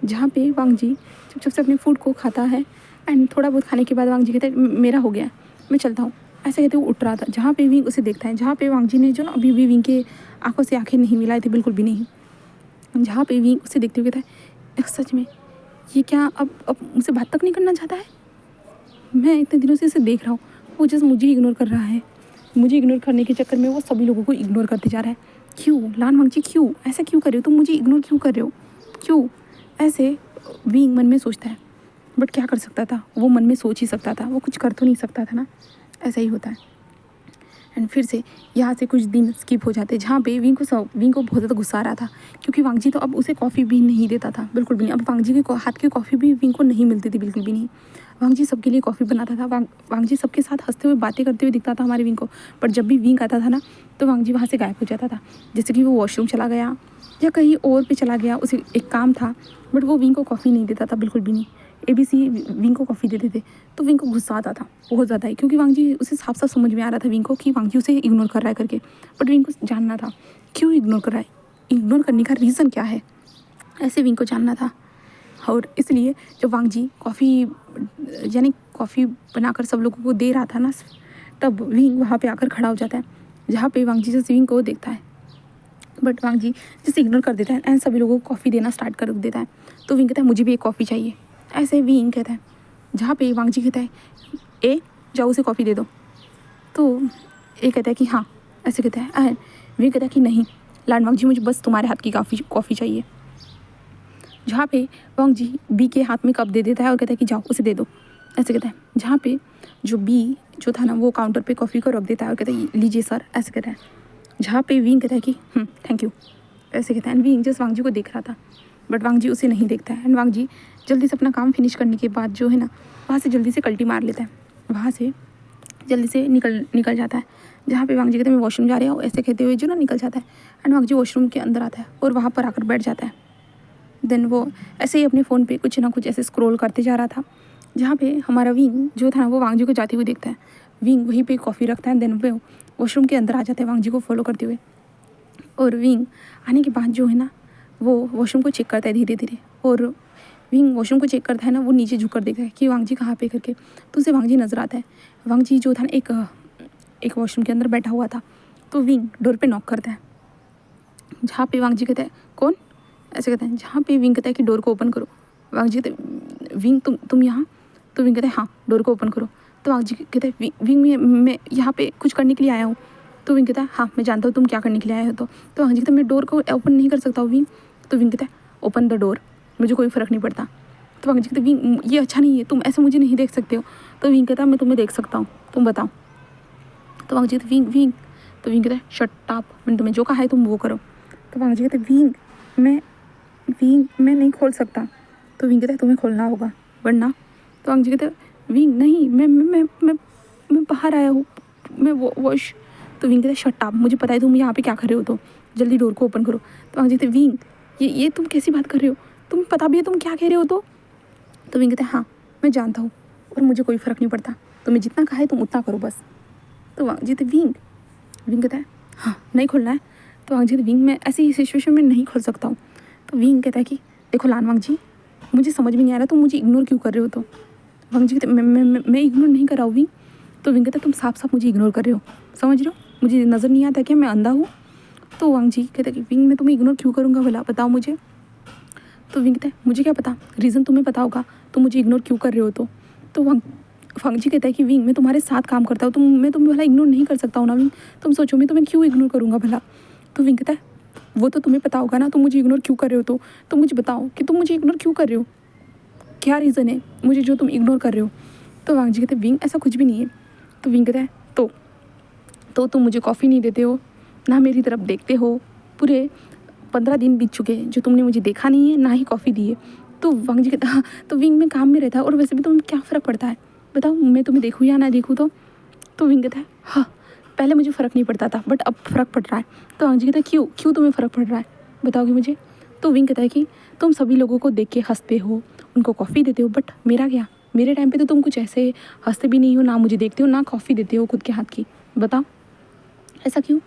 जहाँ पे वांग जी चुपचाप से अपने फूड को खाता है। एंड थोड़ा बहुत खाने के बाद वांग जी कहता है मेरा हो गया, मैं चलता हूँ। ऐसे कहते वो उठ रहा था, जहाँ पे विंग उसे देखता है, जहाँ पे वांग जी ने जो ना अभी भी विंग के आंखों से आंखें नहीं मिलाए थे, बिल्कुल भी नहीं, जहाँ पे विंग उसे देखते हुए कहता है सच में ये क्या अब मुझसे बात तक नहीं करना चाहता है? मैं इतने दिनों से इसे देख रहा हूँ, वो जस्ट मुझे इग्नोर कर रहा है। मुझे इग्नोर करने के चक्कर में वो सभी लोगों को इग्नोर करते जा रहा है। क्यों लान वांग जी, क्यों ऐसा क्यों कर रहे हो तुम? मुझे इग्नोर क्यों कर रहे हो? क्यों? ऐसे विंग मन में सोचता है। बट क्या कर सकता था, वो मन में सोच ही सकता था, वो कुछ कर तो नहीं सकता था ना। ऐसा ही होता है। एंड फिर से यहाँ से कुछ दिन स्किप हो जाते, जहाँ पे विंग को बहुत ज़्यादा गुस्सा आ रहा था, क्योंकि वांग जी तो अब उसे कॉफ़ी भी नहीं देता था, बिल्कुल भी नहीं। अब वांग जी के हाथ की कॉफ़ी भी विंग को नहीं मिलती थी, बिल्कुल भी नहीं। वांग जी सबके लिए कॉफ़ी बनाता था, वांग जी सबके साथ हंसते हुए बातें करते हुए दिखता था हमारे विंग को। पर जब भी विंग आता था ना, तो वांग जी वहाँ से गायब हो जाता था, जैसे कि वो वॉशरूम चला गया या कहीं और पे चला गया, उसे एक काम था। बट वो विंग को कॉफ़ी नहीं देता था, बिल्कुल भी नहीं। ABC विंग को कॉफ़ी देते थे, तो विंग को गुस्सा आता था बहुत ज़्यादा ही, क्योंकि वांग जी उसे साफ साफ समझ में आ रहा था विंग को कि वांग जी उसे इग्नोर कर रहा है करके। बट विंग को जानना था क्यों इग्नोर कर रहा है, इग्नोर करने का रीज़न क्या है, ऐसे विंग को जानना था। और इसलिए जब वांग जी कॉफ़ी बनाकर सब लोगों को दे रहा था ना, तब विंग वहाँ पे आकर खड़ा हो जाता है, जहाँ पे वांग जी जैसे विंग को देखता है। बट वांग जी जैसे इग्नोर कर देता है एंड सभी लोगों को कॉफ़ी देना स्टार्ट कर देता है। तो विंग कहता है मुझे भी एक कॉफ़ी चाहिए, ऐसे विंग कहता है, जहाँ पे वांग जी कहता है ए जाओ उसे कॉफ़ी दे दो। तो ए कहता है कि हाँ, ऐसे कहता है। एंड विंग कहता है कि नहीं लाड वांग जी, मुझे बस तुम्हारे हाथ की कॉफ़ी चाहिए। जहाँ पे वांग जी बी के हाथ में कप दे देता है और कहता है कि जाओ उसे दे दो, ऐसे कहता है। जहाँ पे जो बी जो था ना, वो काउंटर पे कॉफ़ी को रख देता है और कहता है लीजिए सर, ऐसे कहता है। जहाँ पे विंग कहता है कि थैंक यू, ऐसे कहता है। एंड विंग जस्ट वांग जी को देख रहा था, बट वांग जी उसे नहीं देखता है। एंड वांग जी जल्दी से अपना काम फिनिश करने के बाद जो है ना, वहाँ से जल्दी से कल्टी मार लेता है, वहाँ से जल्दी से निकल जाता है। जहाँ पे वांग जी कहते हैं मैं वॉशरूम जा रहा हूँ, ऐसे कहते हुए जो ना निकल जाता है। एंड वांग जी वॉशरूम के अंदर आता है और वहाँ पर आकर बैठ जाता है। देन वो ऐसे ही अपने फ़ोन पे कुछ ना कुछ ऐसे स्क्रॉल करते जा रहा था, जहाँ पे हमारा विंग जो था ना, वो वांग जी को जाते हुए देखता है। विंग वहीं पे कॉफ़ी रखता है, देन वो वॉशरूम के अंदर आ जाता है वांग जी को फॉलो करते हुए। और विंग आने के बाद जो है ना, वो वॉशरूम को चेक करता है धीरे धीरे। और विंग वॉशरूम को चेक करता है ना, वो नीचे झुक कर देखता है कि वांग जी कहाँ पे करके। तो उसे वांग जी नज़र आता है। वांग जी जो था ना, एक वॉशरूम के अंदर बैठा हुआ था। तो विंग डोर पे नॉक करता है, जहाँ पे वांग जी कहता है कौन, ऐसे कहते हैं। जहाँ पे विंग कहता है कि डोर को ओपन करो। वांग जी कहते विंग तुम यहाँ? तो विंग कहता है हाँ, डोर को ओपन करो। तो वांग जी कहता है विंग मैं यहाँ पे कुछ करने के लिए आया हूँ। तो विंग कहता है हाँ मैं जानता हूँ तुम क्या करने के लिए आए हो। तो वांग जी कहता है मैं डोर को ओपन नहीं कर सकता हूँ विंग। तो विंग कहता है ओपन द डोर, मुझे कोई फ़र्क नहीं पड़ता। तो वांग जी कहते विंग ये अच्छा नहीं है, तुम ऐसे मुझे नहीं देख सकते हो। तो विंग कहता है मैं तुम्हें देख सकता हूँ, तुम बताओ। तो वांग जी कहते विंग तो विंग कहता है शट अप, मैंने तुम्हें जो कहा है तुम वो करो। तो वांग जी कहते विंग मैं नहीं खोल सकता। तो विंग कहता है तुम्हें खोलना होगा वरना। तो वांग जी कहते विंग नहीं, मैं बाहर आया हूँ, मैं वॉश। तो विंग कहता है शट अप, मुझे पता है तुम यहाँ पे क्या कर रहे हो, तो जल्दी डोर को ओपन करो। तो वांग जी कहते विंग ये तुम कैसी बात कर रहे हो, तुम्हें पता भी है तुम क्या कह रहे हो। तो विंग कहते हैं हाँ मैं जानता हूँ और मुझे कोई फ़र्क नहीं पड़ता, तुम्हें जितना कहा है तुम उतना करो बस। तो वांग जी कहते विंग कहता है हाँ नहीं खोलना है। तो वांग जी कहते विंग मैं ऐसी सिचुएशन में नहीं खोल सकता हूँ। तो विंग कहता है कि देखो लान वांग जी, मुझे समझ में नहीं आ रहा तुम मुझे इग्नोर क्यों कर रहे हो। तो वांग जी कहते मैं इग्नोर नहीं कर रहा हूँ विंग। तो विंग कहता है तुम साफ साफ मुझे इग्नोर कर रहे हो, समझ रहे हो, मुझे नज़र नहीं आता क्या मैं अंधा हूँ। तो वांग जी कहता है कि विंग मैं तुम्हें इग्नोर क्यों करूँगा भला, बताओ मुझे। तो विंग कहता है मुझे क्या पता, रीज़न तुम्हें पता होगा, तुम मुझे इग्नोर क्यों कर रहे हो। तो वांग जी कहता है कि विंग मैं तुम्हारे साथ काम करता हूँ, मैं तुम्हें भला इग्नोर नहीं कर सकता हूँ ना विंग, तुम सोचो मैं तुम्हें क्यों इग्नोर करूँगा भला। तो विंग कहता है वो तो तुम्हें पता होगा ना, तुम मुझे इग्नोर क्यों कर रहे हो। तो मुझे बताओ कि तुम मुझे इग्नोर क्यों कर रहे हो, क्या रीज़न है मुझे जो तुम इग्नोर कर रहे हो। तो वांग जी कहते हैं विंग ऐसा कुछ भी नहीं है। तो विंग कहता है तो तुम मुझे कॉफ़ी नहीं देते हो ना मेरी तरफ देखते हो, पूरे 15 दिन बीत चुके हैं जो तुमने मुझे देखा नहीं है ना ही कॉफ़ी दी है। तो वांग जी कहता हाँ, तो विंग में काम में रहता है और वैसे भी तुम्हें क्या फ़र्क पड़ता है, बताओ मैं तुम्हें देखूँ या ना देखूँ। तो विंग कहता है हाँ पहले मुझे फ़र्क नहीं पड़ता था बट अब फ़र्क पड़ रहा है। तो वांग जी कहता है क्यों तुम्हें फ़र्क पड़ रहा है, बताओगे मुझे। तो विंग कहता है कि तुम सभी लोगों को देख के हंसते हो, उनको कॉफ़ी देते हो, बट मेरा क्या, मेरे टाइम पे तो तुम कुछ ऐसे हंसते भी नहीं हो, ना मुझे देखते हो, ना कॉफ़ी देते हो खुद के हाथ की, बताओ ऐसा क्यों।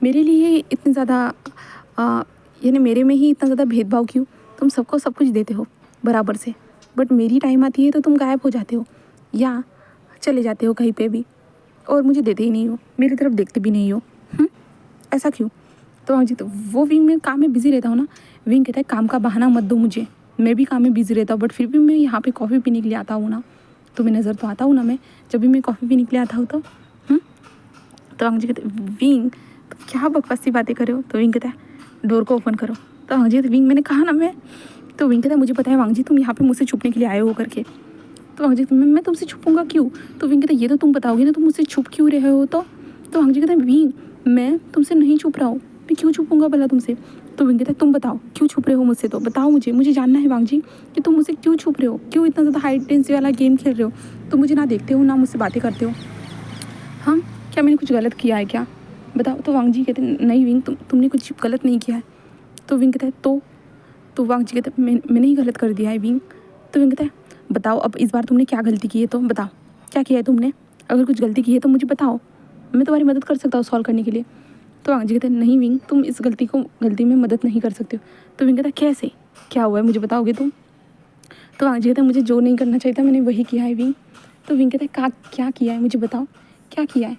मेरे लिए इतने ज़्यादा यानी मेरे में ही इतना ज़्यादा भेदभाव क्यों? तुम सबको सब कुछ देते हो बराबर से, बट मेरी टाइम आती है तो तुम गायब हो जाते हो या चले जाते हो कहीं पे भी और मुझे देते ही नहीं हो, मेरी तरफ देखते भी नहीं हो। ऐसा क्यों? तो हाँ जी, तो वो विंग में काम में बिज़ी रहता हूँ ना। विंग कहता है काम का बहाना मत दो मुझे, मैं भी काम में बिज़ी रहता हूँ, बट फिर भी मैं यहाँ पे कॉफ़ी पीने के लिए आता हूँ ना, तो मैं नज़र तो आता हूँ ना मैं, जब भी मैं कॉफ़ी पीने के लिए आता हूँ तो तो अंग जी कहते विंग तो क्या बकवास सी बातें कर रहे हो? तो विंग कहता है डोर को ओपन करो। तो अंग जी कहते विंग मैंने कहा ना मैं। तो विंग कहता है मुझे पता है वांग जी तुम यहाँ पे मुझसे छुपने के लिए आए हो करके। तो वांग जी मैं तुमसे छुपूंगा क्यों? तो विंग कहता है ये तो तुम बताओगे ना तुम मुझसे छुप क्यों रहे हो? तो वांग जी कहता है विंग मैं तुमसे नहीं छुप रहा हूँ, मैं क्यों छुपूंगा भला तुमसे? तो विंग कहता है तुम बताओ क्यों छुप रहे हो मुझसे? तो बताओ मुझे जानना है वांग जी कि तुम मुझसे क्यों छुप रहे हो, क्यों इतना ज़्यादा हाई इंटेंसिटी वाला गेम खेल रहे हो? तुम मुझे ना देखते हो ना मुझसे बातें करते हो। हाँ, क्या मैंने कुछ गलत किया है क्या? बताओ। तो वांग जी कहते नहीं विंग तुमने कुछ गलत नहीं किया है। तो विंग कहता है तो वांग जी कहते मैंने ही गलत कर दिया है विंग। तो विंग कहता है बताओ अब इस बार तुमने क्या गलती की है, तो बताओ क्या किया है तुमने? अगर कुछ गलती की है तो मुझे बताओ, मैं तुम्हारी मदद कर सकता हूँ सॉल्व करने के लिए। तो वांग जी कहते हैं नहीं विंग तुम इस गलती में मदद नहीं कर सकते हो। तो विंग कहता है कैसे, क्या हुआ है मुझे बताओगे तुम? तो वांग जी कहते हैं मुझे जो नहीं करना चाहिए था मैंने वही किया है विंग। तो विंग कहता है क्या किया है मुझे बताओ, क्या किया है?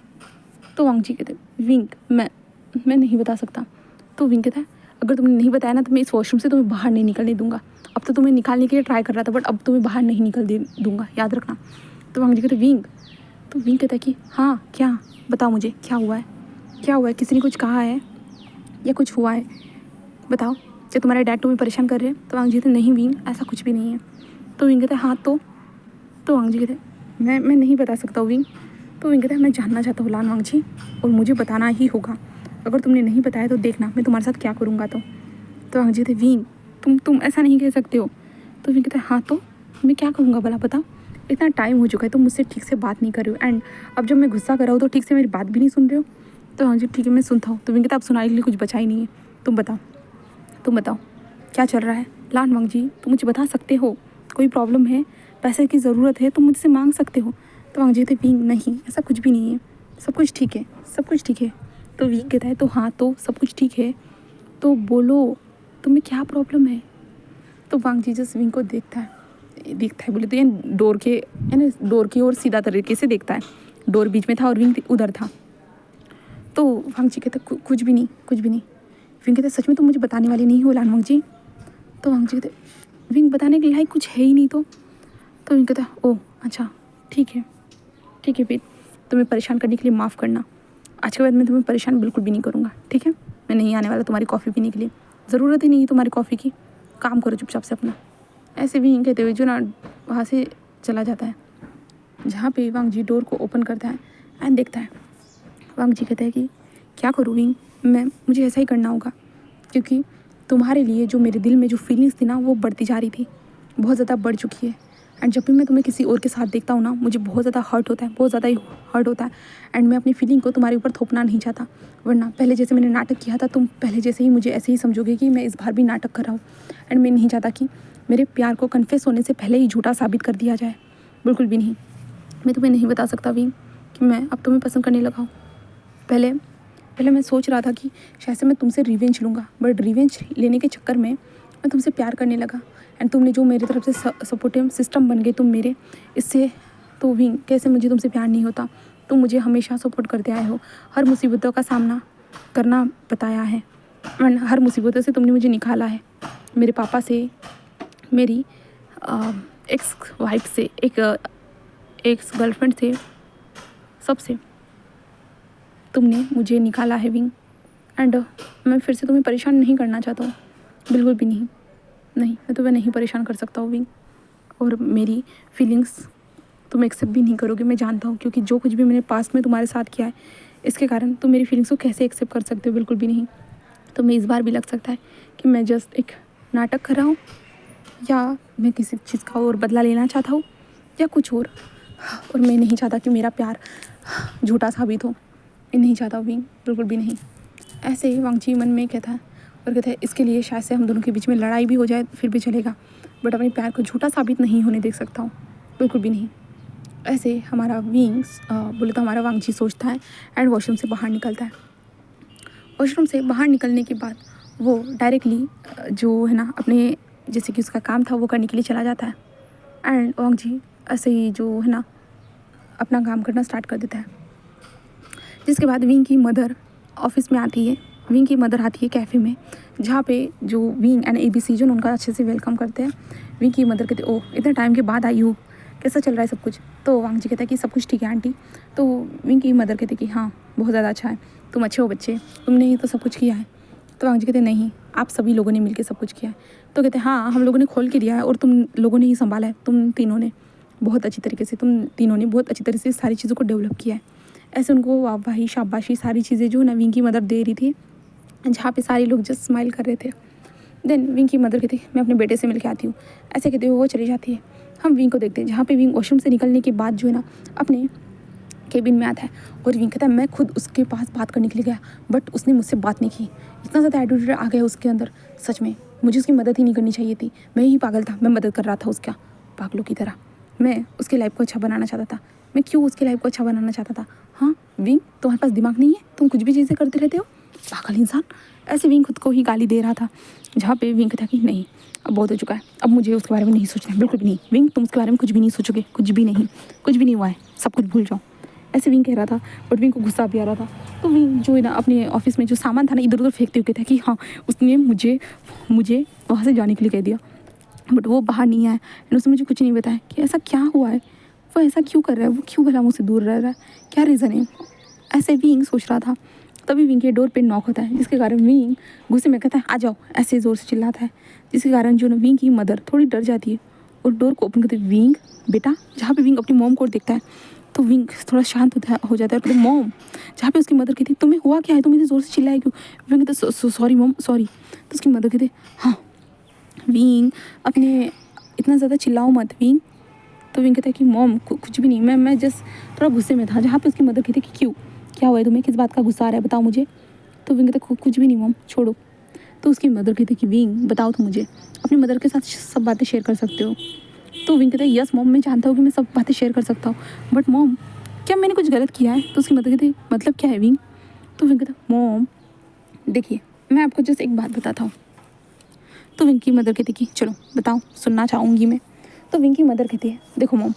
तो वांग जी कहते हैं विंग मैं नहीं बता सकता। तो विंग कहता है अगर तुमने नहीं बताया ना तो मैं इस वॉशरूम से तुम्हें बाहर नहीं निकलने दूंगा। अब तो तुम्हें निकालने के लिए ट्राई कर रहा था बट अब तुम्हें बाहर नहीं निकल दे दूंगा, याद रखना। तो वांग जी कहते विंग तो विंग कहता है कि हाँ क्या, बताओ मुझे क्या हुआ है, क्या हुआ है, किसी ने कुछ कहा है या कुछ हुआ है, बताओ। क्या तुम्हारे डैड तुम्हें परेशान कर रहे हैं? तो वांग जी कहते नहीं विंग ऐसा कुछ भी नहीं है। तो विंग कहता है हाँ तो वांग जी कहते मैं नहीं बता सकता हूँ विंग। तो विंग कहता है मैं जानना चाहता हूँ लान वांग जी और मुझे बताना ही होगा, अगर तुमने नहीं बताया तो देखना मैं तुम्हारे साथ क्या करूँगा। तो वांग जी कहते विंग तुम ऐसा नहीं कह सकते हो। तो विंग कहता है हाँ तो मैं क्या कहूँगा भला बताओ, इतना टाइम हो चुका है तुम मुझसे ठीक से बात नहीं कर रहे हो एंड अब जब मैं गुस्सा कर रहा हूँ तो ठीक से मेरी बात भी नहीं सुन रहे हो। तो वांग जी ठीक है मैं सुनता हूँ। तो विंग कहता अब सुनाने के लिए कुछ बचा ही नहीं है, तुम बताओ क्या चल रहा है? लान वांग जी तुम मुझे बता सकते हो, कोई प्रॉब्लम है, पैसे की ज़रूरत है, तुम मुझसे मांग सकते हो। तो वांग जी कहते विंग नहीं ऐसा कुछ भी नहीं है, सब कुछ ठीक है, सब कुछ ठीक है। तो विंग कहता है तो हाँ तो सब कुछ ठीक है तो बोलो तुम्हें क्या प्रॉब्लम है? तो वांग जी जस्ट विंग को देखता है बोले तो ये डोर की ओर सीधा तरीके से देखता है, डोर बीच में था और विंग उधर था। तो वांग जी कहते कुछ भी नहीं विंग कहते सच में तुम मुझे बताने वाली नहीं हो लान वांग जी? तो वांग जी कहते विंग बताने के लायक कुछ है ही नहीं। तो विंग कहता ओह अच्छा ठीक है फिर तुम्हें परेशान करने के लिए माफ़ करना, आज के बाद मैं तुम्हें परेशान बिल्कुल भी नहीं करूँगा, ठीक है? मैं नहीं आने वाला तुम्हारी कॉफ़ी पीने के लिए, ज़रूरत ही नहीं है तुम्हारी कॉफ़ी की, काम करो चुपचाप से अपना। ऐसे भी कहते हुए जो ना वहाँ से चला जाता है, जहाँ पे वांग जी डोर को ओपन करता है एंड देखता है। वांग जी कहता है कि क्या करूँ विंग, मुझे ऐसा ही करना होगा क्योंकि तुम्हारे लिए जो मेरे दिल में जो फीलिंग्स थी ना वो बढ़ती जा रही थी, बहुत ज़्यादा बढ़ चुकी है एंड जब भी मैं तुम्हें किसी और के साथ देखता हूँ ना मुझे बहुत ज़्यादा हर्ट होता है, बहुत ज़्यादा ही हर्ट होता है एंड मैं अपनी फीलिंग को तुम्हारे ऊपर थोपना नहीं चाहता, वरना पहले जैसे मैंने नाटक किया था तुम पहले जैसे ही मुझे ऐसे ही समझोगे कि मैं इस बार भी नाटक कर रहा हूँ एंड मैं नहीं चाहता कि मेरे प्यार को कन्फेस होने से पहले ही झूठा साबित कर दिया जाए, बिल्कुल भी नहीं। मैं तुम्हें नहीं बता सकता विंग कि मैं अब तुम्हें पसंद करने लगा हूँ। पहले मैं सोच रहा था कि शायद से मैं तुमसे रिवेंज लूँगा, बट रिवेंज लेने के चक्कर में मैं तुमसे प्यार करने लगा एंड तुमने जो मेरी तरफ से सपोर्टिव सिस्टम बन गए तुम मेरे, इससे तो भी कैसे मुझे तुमसे प्यार नहीं होता। तुम मुझे हमेशा सपोर्ट करते आए हो, हर मुसीबतों का सामना करना बताया है एंड हर मुसीबतों से तुमने मुझे निकाला है, मेरे पापा से, मेरी एक्स वाइफ से, एक एक्स गर्लफ्रेंड से, सबसे तुमने मुझे निकाला है विंग एंड मैं फिर से तुम्हें परेशान नहीं करना चाहता हूँ, बिल्कुल भी नहीं, मैं तुम्हें नहीं परेशान कर सकता हूँ विंग और मेरी फीलिंग्स तुम एक्सेप्ट भी नहीं करोगे, मैं जानता हूँ, क्योंकि जो कुछ भी मैंने पास्ट में तुम्हारे साथ किया है इसके कारण तुम मेरी फीलिंग्स को कैसे एक्सेप्ट कर सकते हो, बिल्कुल भी नहीं। तो मैं इस बार भी लग सकता है कि मैं जस्ट एक नाटक कर रहा हूँ या मैं किसी चीज़ का और बदला लेना चाहता हूँ या कुछ और मैं नहीं चाहता कि मेरा प्यार झूठा साबित हो, मैं नहीं चाहता विंग, बिल्कुल भी नहीं। ऐसे ही वांग जी मन में कहता है और कहता है इसके लिए शायद से हम दोनों के बीच में लड़ाई भी हो जाए फिर भी चलेगा, बट अपने प्यार को झूठा साबित नहीं होने दे सकता हूँ, बिल्कुल भी नहीं। ऐसे हमारा विंग्स बोले तो हमारा वांग जी सोचता है एंड वॉशरूम से बाहर निकलता है। वॉशरूम से बाहर निकलने के बाद वो डायरेक्टली जो है ना अपने जैसे कि उसका काम था वो करने के लिए चला जाता है। एंड वांग जी ऐसे ही जो है ना अपना काम करना स्टार्ट कर देता है। जिसके बाद विंग की मदर ऑफिस में आती है। विंग की मदर आती है कैफ़े में, जहाँ पे जो विंग एंड ABC जो उनका अच्छे से वेलकम करते हैं। विंग की मदर कहते ओह इतने टाइम के बाद आई हो, कैसा चल रहा है सब कुछ। तो वांग जी कहता है कि सब कुछ ठीक है आंटी। तो विंग की मदर कहते कि हाँ बहुत ज़्यादा अच्छा है, तुम अच्छे हो बच्चे, तुमने ही तो सब कुछ किया है। तो वांग जी कहते नहीं, आप सभी लोगों ने मिलकर सब कुछ किया है। तो कहते हाँ हम लोगों ने खोल के दिया है और तुम लोगों ने ही संभाला है, तुम तीनों ने बहुत अच्छी तरीके से, तुम तीनों ने बहुत अच्छी तरीके से सारी चीज़ों को डेवलप किया है। ऐसे उनको वाहवाही शाबाशी सारी चीज़ें जो विंग की मदर दे रही थी, जहाँ पे सारे लोग जस्ट स्माइल कर रहे थे। देन विंग की मदर कहती मैं अपने बेटे से मिल के आती हूँ। ऐसे कहते हुए वो चली जाती है। हम विंग को देखते हैं, जहाँ पे विंग वॉशरूम से निकलने के बाद जो है ना अपने केबिन में आता है और विंग कहता है मैं खुद उसके पास बात करने के लिए गया, बट उसने मुझसे बात नहीं की। इतना ज़्यादा एटीट्यूड आ गया उसके अंदर, सच में मुझे उसकी मदद ही नहीं करनी चाहिए थी। मैं ही पागल था, मैं मदद कर रहा था उसका पागलों की तरह। मैं उसकी लाइफ को अच्छा बनाना चाहता था। मैं क्यों उसकी लाइफ को अच्छा बनाना चाहता था? हाँ विंग तुम्हारे पास दिमाग नहीं है, तुम कुछ भी चीज़ें करते रहते हो, पागल इंसान। ऐसे विंग खुद को ही गाली दे रहा था, जहाँ पे विंग था कि नहीं अब बहुत हो चुका है, अब मुझे उसके बारे में नहीं सोचना है, बिल्कुल भी नहीं। विंग तुम उसके बारे में कुछ भी नहीं सोचोगे, कुछ भी नहीं, कुछ भी नहीं हुआ है, सब कुछ भूल जाओ। ऐसे विंग कह रहा था, बट विंग को गुस्सा भी आ रहा था। तो विंग जो है ना अपने ऑफिस में जो सामान था ना इधर उधर फेंकते हुए कहता है कि हाँ उसने मुझे वहाँ से जाने के लिए कह दिया, बट वो बाहर नहीं आया एंड उसने मुझे कुछ नहीं बताया कि ऐसा क्या हुआ है, वो ऐसा क्यों कर रहा है, वो क्यों भला मुझसे दूर रह रहा है, क्या रीज़न है। ऐसे विंग सोच रहा था। तभी विंग के डोर पे नॉक होता है, जिसके कारण विंग गुस्से में कहता है आ जाओ, ऐसे ज़ोर से चिल्लाता है, जिसके कारण जो ना विंग की मदर थोड़ी डर जाती है और डोर को ओपन करती है। विंग बेटा, जहाँ पे विंग अपनी मॉम को देखता है तो विंग थोड़ा शांत हो जाता है और कहते मॉम, जहाँ पे उसकी मदर कहती है तुम्हें हुआ क्या है, तुम इतने ज़ोर से चिल्लाए क्यों। विंग कहते सॉरी मॉम सॉरी। तो उसकी मदर कहते हाँ विंग अपने इतना ज़्यादा चिल्लाओ मत विंग। तो विंग कहता है कि मॉम कुछ भी नहीं, मैं जस्ट थोड़ा गुस्से में था। जहाँ पे उसकी मदर कहती है कि क्यों, क्या हुआ है तुम्हें, किस बात का गुस्सा आ रहा है, बताओ मुझे। तो विंग कहता है कुछ भी नहीं मॉम, छोड़ो। तो उसकी मदर कहती है कि विंग बताओ तो मुझे, अपनी मदर के साथ सब बातें शेयर कर सकते हो। तो विंग कहता है यस मॉम, मैं जानता हूँ कि मैं सब बातें शेयर कर सकता हूँ, बट मॉम क्या मैंने कुछ गलत किया है। तो उसकी मदर कहती है मतलब क्या है विंग। तो विंग कहता है मॉम देखिए मैं आपको जस्ट एक बात बताता हूँ। तो विंग की मदर कहती कि चलो बताओ, सुनना चाहूँगी मैं। तो विंग की मदर कहती है देखो मॉम,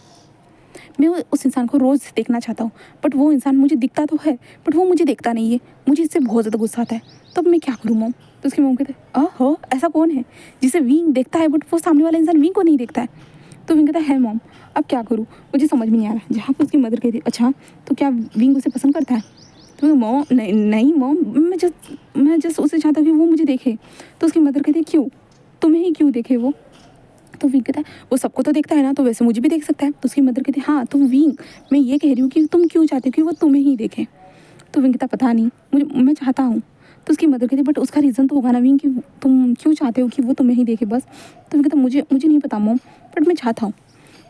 मैं उस इंसान को रोज़ देखना चाहता हूँ, बट वो इंसान मुझे दिखता तो है बट वो मुझे देखता नहीं है, मुझे इससे बहुत ज़्यादा गुस्सा आता है, तो अब मैं क्या करूँ मॉम। तो उसकी मॉम कहते हैं हो ऐसा कौन है जिसे विंग देखता है बट वो सामने वाला इंसान विंग को नहीं देखता है। तो विंग कहता है मॉम अब क्या करूँ, मुझे समझ में नहीं आ रहा है। जहाँ पर उसकी मदर कहती है अच्छा तो क्या विंग उसे पसंद करता है। तो मॉम नहीं मॉम, मैं जस्ट उसे चाहता हूँ कि वो मुझे देखे। तो उसकी मदर कहती है क्यों, तुम्हें ही क्यों देखे वो। तो विंग कहता है वो सबको तो देखता है ना, तो वैसे मुझे भी देख सकता है। तो उसकी मदर कहती है हाँ तो विंग मैं ये कह रही हूँ कि तुम क्यों चाहते हो कि वो तुम्हें ही देखे। तो विंग कहता पता नहीं, मैं चाहता हूँ। तो उसकी मदर कहती है बट उसका रीज़न तो होगा ना विंग कि तुम क्यों चाहते हो कि वो तुम्हें ही देखे बस। तो विंग कहता मुझे नहीं पता मॉम, बट मैं चाहता हूँ।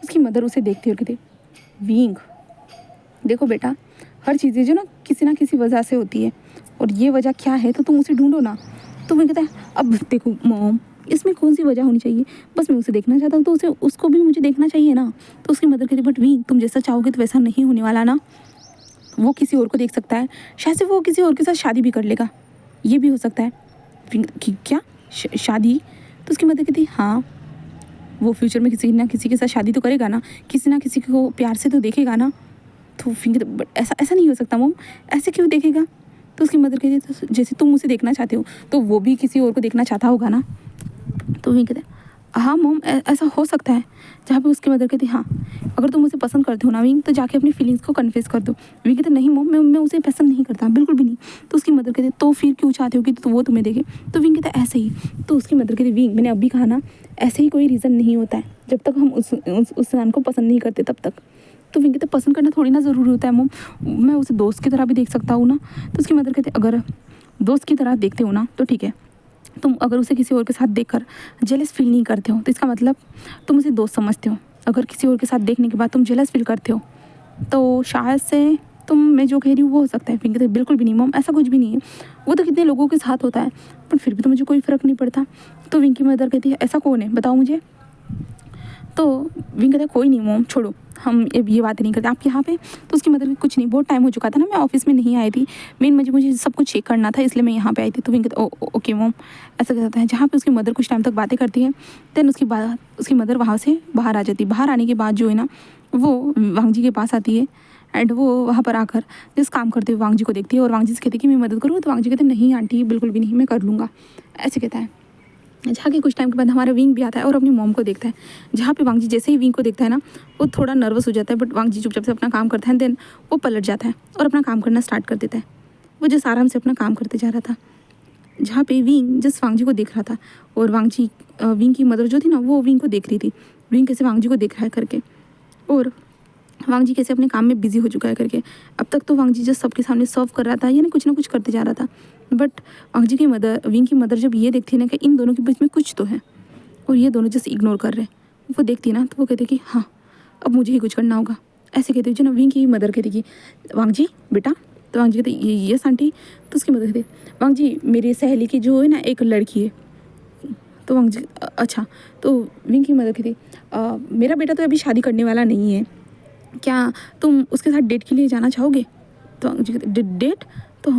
उसकी मदर उसे देखती है और कहती विंग देखो बेटा, हर चीज़ें जो ना किसी वजह से होती है और ये वजह क्या है तो तुम उसे ढूंढो ना। तो विंग कहता है अब देखो मॉम इसमें कौन सी वजह होनी चाहिए, बस मैं उसे देखना चाहता हूँ तो उसको भी मुझे देखना चाहिए ना। तो उसकी मदर कहती बट विंग तुम जैसा चाहोगे तो वैसा नहीं होने वाला ना, वो किसी और को देख सकता है, शायद से वो किसी और के साथ शादी भी कर लेगा, ये भी हो सकता है। विंग क्या शादी। तो उसकी मदर कहती हाँ वो फ्यूचर में किसी ना किसी के साथ शादी तो करेगा ना, किसी ना किसी को प्यार से तो देखेगा ना। तो फिंगर बट ऐसा नहीं हो सकता मॉम, ऐसे क्यों देखेगा। तो उसकी मदर कहती है तो जैसे तुम उसे देखना चाहते हो तो वो भी किसी और को देखना चाहता होगा ना। तो विंग कहते हाँ मॉम ऐसा हो सकता है। जहाँ पे उसकी मदर कहती हाँ अगर तुम उसे पसंद करते हो ना विंग तो जाके अपनी फीलिंग्स को कन्फेस कर दो। विंग कहते नहीं मॉम मैं उसे पसंद नहीं करता, बिल्कुल भी नहीं। तो उसकी मदर कहती तो फिर क्यों चाहते हो कि वो तुम्हें देखे। तो विंग कहता ऐसे ही। तो उसकी मदर कहती विंग मैंने अभी कहा ना ऐसे ही कोई रीज़न नहीं होता है, जब तक हम उस इंसान को पसंद नहीं करते तब तक। तो विंग कहते पसंद करना थोड़ी ना ज़रूरी होता है मॉम, मैं उसे दोस्त की तरह भी देख सकता हूँ ना। तो उसकी मदर कहते अगर दोस्त की तरह देखते हो ना तो ठीक है, तुम अगर उसे किसी और के साथ देखकर जेलस फील नहीं करते हो तो इसका मतलब तुम उसे दोस्त समझते हो। अगर किसी और के साथ देखने के बाद तुम जेलस फील करते हो तो शायद से मैं जो कह रही हूँ वो हो सकता है। फिंगर बिल्कुल भी नहीं मॉम, ऐसा कुछ भी नहीं है, वो तो कितने लोगों के साथ होता है पर फिर भी तो मुझे कोई फ़र्क नहीं पड़ता। तो विंग की मदर कहती है ऐसा कौन है बताओ मुझे। तो विंग कहता है कोई नहीं मोम, छोड़ो, हम ये बातें नहीं करते, आप यहाँ पे। तो उसकी मदर कुछ नहीं, बहुत टाइम हो चुका था ना, मैं ऑफिस में नहीं आई थी, मुझे सब कुछ चेक करना था, इसलिए मैं यहाँ पे आई थी। तो विंग कहता ओके मोम, ऐसा कहता है। जहाँ पे उसकी मदर कुछ टाइम तक बातें करती है, देन उसकी बाद उसकी मदर वहाँ से बाहर आ जाती है। बाहर आने के बाद जो है ना, वो वांग जी के पास आती है एंड वो वहाँ पर आकर जिस काम करते हुए वांग जी को देखती है और वांग जी से कहती है कि मैं मदद करूँ। तो वांग जी कहते हैं नहीं आंटी, बिल्कुल भी नहीं, मैं कर लूँगा, ऐसे कहता है। जहाँ के कुछ टाइम के बाद हमारा विंग भी आता है और अपनी मॉम को देखता है। जहाँ पे वांग जी जैसे ही विंग को देखता है ना, वो थोड़ा नर्वस हो जाता है, बट वांग जी चुपचाप से अपना काम करता है। देन वो पलट जाता है और अपना काम करना स्टार्ट कर देता है। वो जिस आराम से अपना काम करते जा रहा था, जहाँ पे विंग जिस वांग जी को देख रहा था, और विंग की मदर जो थी ना, वो विंग को देख रही थी, विंग कैसे वांग जी को देख रहा है करके, और वांग जी कैसे अपने काम में बिजी हो चुका है करके। अब तक तो वांग जी जस्ट सबके सामने सर्व कर रहा था, यानी कुछ ना कुछ करते जा रहा था, बट विंग की मदर जब ये देखती है ना कि इन दोनों के बीच में कुछ तो है और ये दोनों जस्ट इग्नोर कर रहे हैं, वो देखती है ना, तो वो कहती है कि हाँ अब मुझे ही कुछ करना होगा, ऐसे कहती है। जो ना विंग की मदर कहती कि वांग जी बेटा, तो वांग जी कहते यस आंटी। तो उसकी मदर कहती वांग जी मेरी सहेली की जो है ना एक लड़की है। तो वांग जी अच्छा। तो विंग की मदर कहती मेरा बेटा तो अभी शादी करने वाला नहीं है, क्या तुम उसके साथ डेट के लिए जाना चाहोगे? तो वांग जी कहते डेट? तो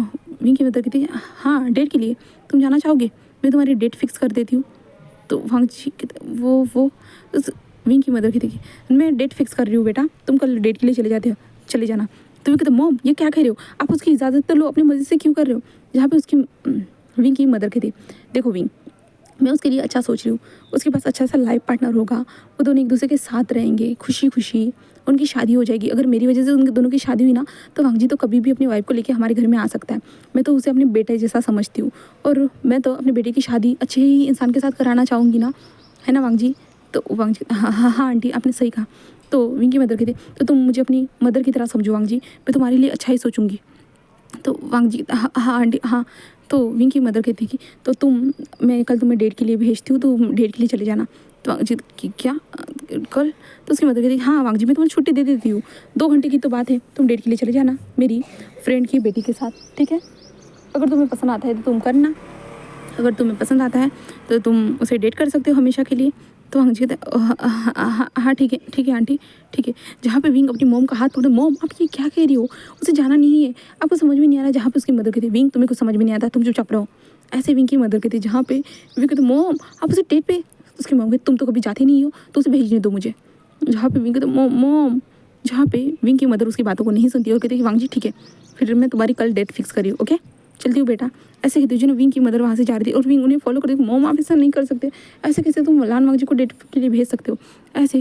विंग की मदर कहती हाँ डेट के लिए तुम जाना चाहोगे, मैं तुम्हारी डेट फिक्स कर देती हूँ। तो वांग जी कहते वो उस विंग की मदर कहती कि मैं डेट फिक्स कर रही हूँ बेटा, तुम कल डेट के लिए चले जाना। तो वो कहते मॉम ये क्या कह रहे हो, आप उसकी इजाज़त तो लो, अपनी मर्जी से क्यों कर रहे हो? जहाँ पे उसकी विंग की मदर कहती देखो विंग, मैं उसके लिए अच्छा सोच रही हूँ, उसके पास अच्छा सा लाइफ पार्टनर होगा, वो दोनों एक दूसरे के साथ रहेंगे खुशी खुशी, उनकी शादी हो जाएगी। अगर मेरी वजह से उनके दोनों की शादी हुई ना, तो वांग जी तो कभी भी अपनी वाइफ को लेके हमारे घर में आ सकता है। मैं तो उसे अपने बेटे जैसा समझती हूँ, और मैं तो अपने बेटे की शादी अच्छे ही इंसान के साथ कराना चाहूँगी ना, है ना वांग जी? तो वांग जी हाँ हाँ हाँ आंटी आपने सही कहा। तो विंग की मदर कहती तो तुम मुझे अपनी मदर की तरह समझो वांग जी, मैं तुम्हारे लिए अच्छा ही सोचूंगी। तो वांग जी हाँ हाँ आंटी हाँ। तो विंग की मदर कहती कि तो मैं कल तुम्हें डेट के लिए भेजती हूँ, तो डेट के लिए चले जाना। तो वांग जी क्या कल? तो उसकी मदर कहती हाँ वांग जी मैं तुम्हें छुट्टी दे देती हूँ, 2 घंटे की तो बात है, तुम डेट के लिए चले जाना मेरी फ्रेंड की बेटी के साथ, ठीक है? अगर तुम्हें पसंद आता है तो तुम करना, अगर तुम्हें पसंद आता है तो तुम उसे डेट कर सकते हो हमेशा के लिए। तो वांग जी कहते हाँ ठीक है आंटी ठीक है। जहाँ पे विंग अपनी मोम का हाथ पकड़े, मोम आप ये क्या कह रही हो, उसे जाना नहीं है, आपको समझ में नहीं आ रहा। जहाँ पे उसकी मदर कहती विंग तुम्हें कुछ समझ में नहीं आता, तुम चुपचाप रहो, ऐसे विंग की मदर कहती। जहाँ पे विंग कहते मोम आप उसे डेट पे, उसकी मोम कहती तुम तो कभी जाती नहीं हो, तो उसे भेजने दो मुझे। जहाँ पे विंग कहते मोम, जहाँ पे विंग की मदर उसकी बातों को नहीं सुनती और कहती कि वांग जी ठीक है, फिर मैं तुम्हारी कल डेट फिक्स करी, ओके चलती हूँ बेटा, ऐसे कहती हूँ। विंग की मदर वहाँ से जा रही थी और विंग उन्हें फॉलो करती, मोम आप ऐसा नहीं कर सकते, ऐसे कैसे तुम लान वांग जी को डेट के लिए भेज सकते हो, ऐसे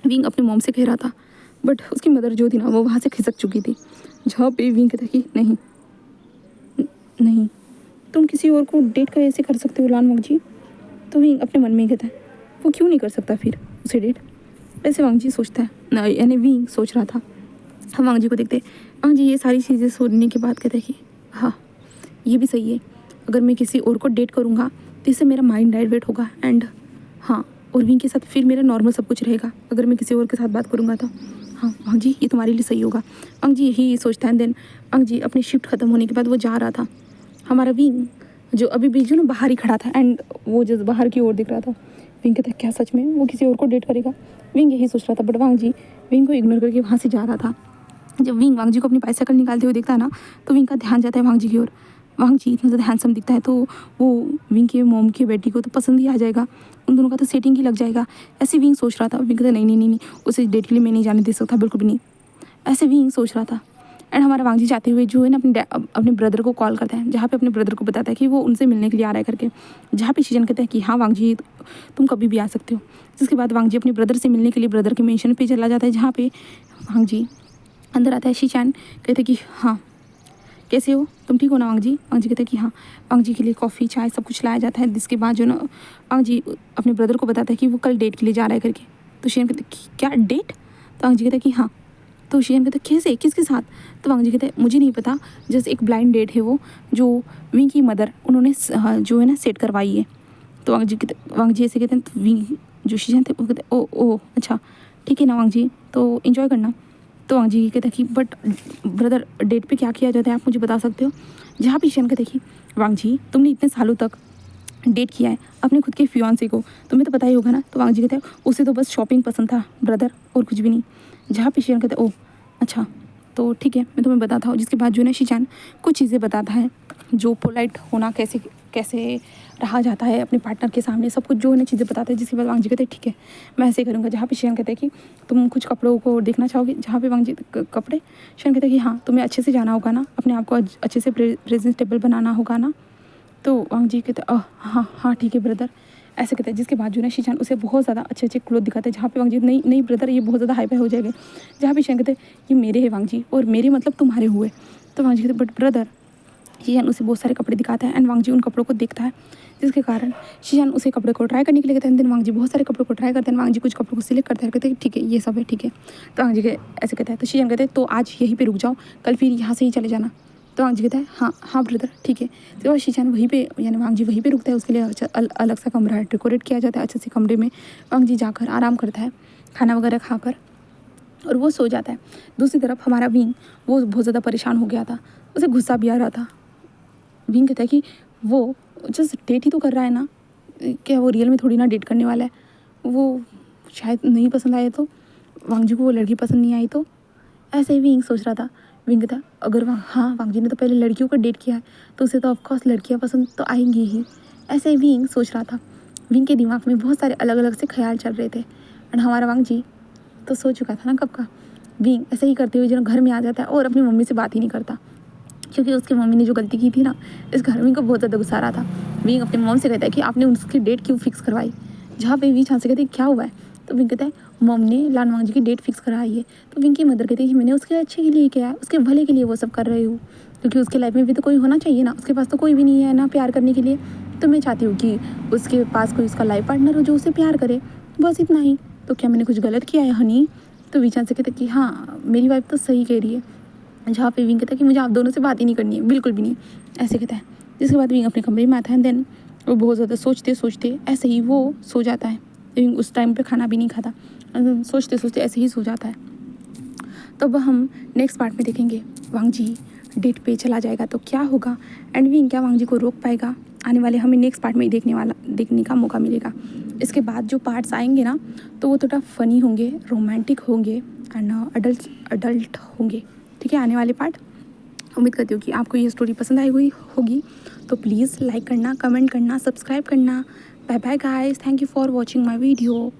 विंग अपने मोम से कह रहा था। बट उसकी मदर जो थी ना, वो वहाँ से खिसक चुकी थी। जहाँ पे विंग कहता कि नहीं तुम किसी और को डेट का ऐसे कर सकते हो लान वांग जी। तो विंग अपने मन में ही कहता है वो क्यों नहीं कर सकता फिर उसे डेट, ऐसे वांग जी सोचता है, यानी विंग सोच रहा था। हम वांग जी को देखते, वांग जी ये सारी चीज़ें सोचने के बाद कहते हैं कि हाँ ये भी सही है, अगर मैं किसी और को डेट करूँगा तो इससे मेरा माइंड डाइवर्ट होगा, एंड हाँ और विंग के साथ फिर मेरा नॉर्मल सब कुछ रहेगा। अगर मैं किसी और के साथ बात करूँगा तो हाँ वांग जी ये तुम्हारे लिए सही होगा। वांग जी यही सोचता है। देन वांग जी अपनी शिफ्ट ख़त्म होने के बाद वो जा रहा था। हमारा विंग जो अभी भी जो ना बाहर ही खड़ा था, एंड वो जो बाहर की ओर दिख रहा था। विंग कहता क्या सच में वो किसी और को डेट करेगा? विंग यही सोच रहा था, बट वांग जी विंग को इग्नोर करके वहाँ से जा रहा था। जब विंग वांग जी को अपनी बाइसाइकिल निकालते हुए देखता है ना, तो विंग का ध्यान जाता है वांग जी की ओर। वांग जी इतना ज़्यादा हैंडसम दिखता है, तो वो विंग के मोम की बेटी को तो पसंद ही आ जाएगा, उन दोनों का तो सेटिंग ही लग जाएगा। ऐसे विंग सोच रहा था। विंग कहता नहीं उसे डेट के लिए मैं नहीं जाने दे सकता, बिल्कुल भी नहीं, ऐसे विंग सोच रहा था। एंड हमारा वांग जी जाते हुए जो है ना अपने ब्रदर को कॉल करता है, जहाँ पे अपने ब्रदर को बताता है कि वो उनसे मिलने के लिए आ रहा है करके। जहाँ पे शीजन कहता है कि हाँ वांग जी तुम कभी भी आ सकते हो। जिसके बाद वांग जी अपने ब्रदर से मिलने के लिए ब्रदर के मेंशन पे चला जाता है, जहाँ पे वांग जी अंदर आता है। शीचान कहते कि हाँ कैसे हो, तुम ठीक हो ना वांग जी? वांग जी कहते हैं कि हाँ। वांग जी के लिए कॉफ़ी चाय सब कुछ लाया जाता है। जिसके बाद जो ना वांग जी अपने ब्रदर को बताता है कि वो कल डेट के लिए जा रहा है करके। तो शीजन कहते क्या डेट? तो वांग जी कहते हैं कि हाँ। तो शीजन कहते कैसे, किसके साथ? तो वांग जी कहते हैं मुझे नहीं पता, जैसे एक ब्लाइंड डेट है वो, जो विंग की मदर उन्होंने जो है ना सेट करवाई है। तो वांग जी ऐसे कहते हैं। तो विंग जो शीजन थे वो कहते ओ अच्छा ठीक है ना वांग जी, तो इन्जॉय करना। तो वांग जी कहते हैं कि बट ब्रदर डेट पे क्या किया जाता है आप मुझे बता सकते हो? जहाँ पे शीजन कहते हैं कि वांग जी तुमने इतने सालों तक डेट किया है अपने खुद के फियांसे को, तुम्हें तो पता ही होगा ना। तो वांग जी कहते हैं उसे तो बस शॉपिंग पसंद था ब्रदर, और कुछ भी नहीं। जहाँ पे शीजान कहते हैं ओह अच्छा तो ठीक है मैं तुम्हें बताता हूँ। जिसके बाद जो है ना शीजान कुछ चीज़ें बताता है, जो पोलाइट होना कैसे कैसे रहा जाता है अपने पार्टनर के सामने, सब कुछ जो है ना चीज़ें बताता है। जिसके बाद वांग जी कहते हैं ठीक है मैं ऐसे ही करूँगा। जहाँ पे शीजान कहते हैं कि तुम कुछ कपड़ों को देखना चाहोगे, जहाँ पे वांग जी कपड़े, शीजान कहते हैं कि हाँ तुम्हें अच्छे से जाना होगा ना, अपने आप को अच्छे से प्रेजेंटेबल बनाना होगा ना। तो वांग जी कहते हाँ हाँ ठीक है ब्रदर, ऐसे कहते हैं। जिसके बाद जो ना शीजान उसे बहुत ज़्यादा अच्छे अच्छे क्लोथ दिखाते हैं, जहाँ पे वांग जी नहीं नहीं ब्रदर ये बहुत ज़्यादा हाई फाई हो जाएगा। जहाँ पे शीजान कहते हैं ये मेरे हैं वांग जी, और मेरे मतलब तुम्हारे हुए। तो वांग जी कहते बट ब्रदर, शीजान उसे बहुत सारे कपड़े दिखाता है एंड वांग जी उन कपड़ों को देखता है, जिसके कारण शीजान उसे कपड़े को ट्राई करने के लिए कहते हैं। देन वांग जी बहुत सारे कपड़ों को ट्राई करते हैं, वांग जी कुछ कपड़ों को सिलेक्ट करते हैं, कहते हैं ठीक है ये सब है ठीक है। तो वांग जी ऐसे कहता है। तो शीजान कहते हैं तो आज यहीं पे रुक जाओ, कल फिर यहाँ से ही चले जाना। तो वांग जी कहता है हाँ हाँ ब्रदर ठीक है। तो शीजान वहीं पे यानी वांग जी वहीं पे रुकता है, उसके लिए अलग सा कमरा डेकोरेट किया जाता है। अच्छे से कमरे में वांग जी जाकर आराम करता है, खाना वगैरह खाकर, और वो सो जाता है। दूसरी तरफ हमारा विंग वो बहुत ज़्यादा परेशान हो गया था, उसे गुस्सा भी आ रहा था। विंग कहता है कि वो जस्ट डेट ही तो कर रहा है ना, क्या वो रियल में थोड़ी ना डेट करने वाला है। वो शायद नहीं पसंद आए तो, वांग जी को वो लड़की पसंद नहीं आई तो, ऐसे ही विंग सोच रहा था। विंग कहता अगर हाँ वांग जी ने तो पहले लड़कियों को डेट किया है तो उसे तो ऑफकोर्स लड़कियाँ पसंद तो आएंगी ही, ऐसे ही विंग सोच रहा था। विंग के दिमाग में बहुत सारे अलग अलग से ख्याल चल रहे थे एंड हमारा वांग जी तो सो चुका था ना कब का। विंग ऐसे ही करते हुए जो घर में आ जाता है और अपनी मम्मी से बात ही नहीं करता, क्योंकि उसकी मम्मी ने जो गलती की थी ना, इस घर में को बहुत ज़्यादा गुस्सा आ रहा था। विंग अपनी मॉम से कहता है कि आपने उसकी डेट क्यों फिक्स करवाई। जहाँ पे विंग से कहते हैं क्या हुआ है, तो विंग कहता है मॉम ने लान वांग जी की डेट फिक्स कराई है। तो विंग की मदर कहती है कि मैंने उसके अच्छे के लिए किया है, उसके भले के लिए वो सब कर रही हूँ, क्योंकि उसके लाइफ में भी तो कोई होना चाहिए ना, उसके पास तो कोई भी नहीं है ना प्यार करने के लिए। तो मैं चाहती हूँ कि उसके पास कोई उसका लाइफ पार्टनर हो जो उसे प्यार करे, बस इतना ही। तो क्या मैंने कुछ गलत किया है हनी। तो विचान से कहते कि हाँ मेरी वाइफ तो सही कह रही है। जहाँ पे विंग कहता है कि मुझे आप दोनों से बात ही नहीं करनी है, बिल्कुल भी नहीं, ऐसे कहता है। जिसके बाद विंग अपने कमरे में आता है, देन वो बहुत ज़्यादा सोचते सोचते ऐसे ही वो सो जाता है। विंग उस टाइम पे खाना भी नहीं खाता, सोचते सोचते ऐसे ही सो जाता है। तो अब हम नेक्स्ट पार्ट में देखेंगे वांग जी डेट पे चला जाएगा तो क्या होगा, एंड विंग क्या वांग जी को रोक पाएगा। आने वाले हमें नेक्स्ट पार्ट में ही देखने का मौका मिलेगा। इसके बाद जो पार्ट्स आएंगे ना तो वो थोड़ा फ़नी होंगे, रोमांटिक होंगे एंड अडल्ट होंगे, ठीक है। आने वाले पार्ट उम्मीद करती हूँ कि आपको ये स्टोरी पसंद आई हुई होगी, तो प्लीज़ लाइक करना, कमेंट करना, सब्सक्राइब करना। Bye bye guys, thank you for watching my video.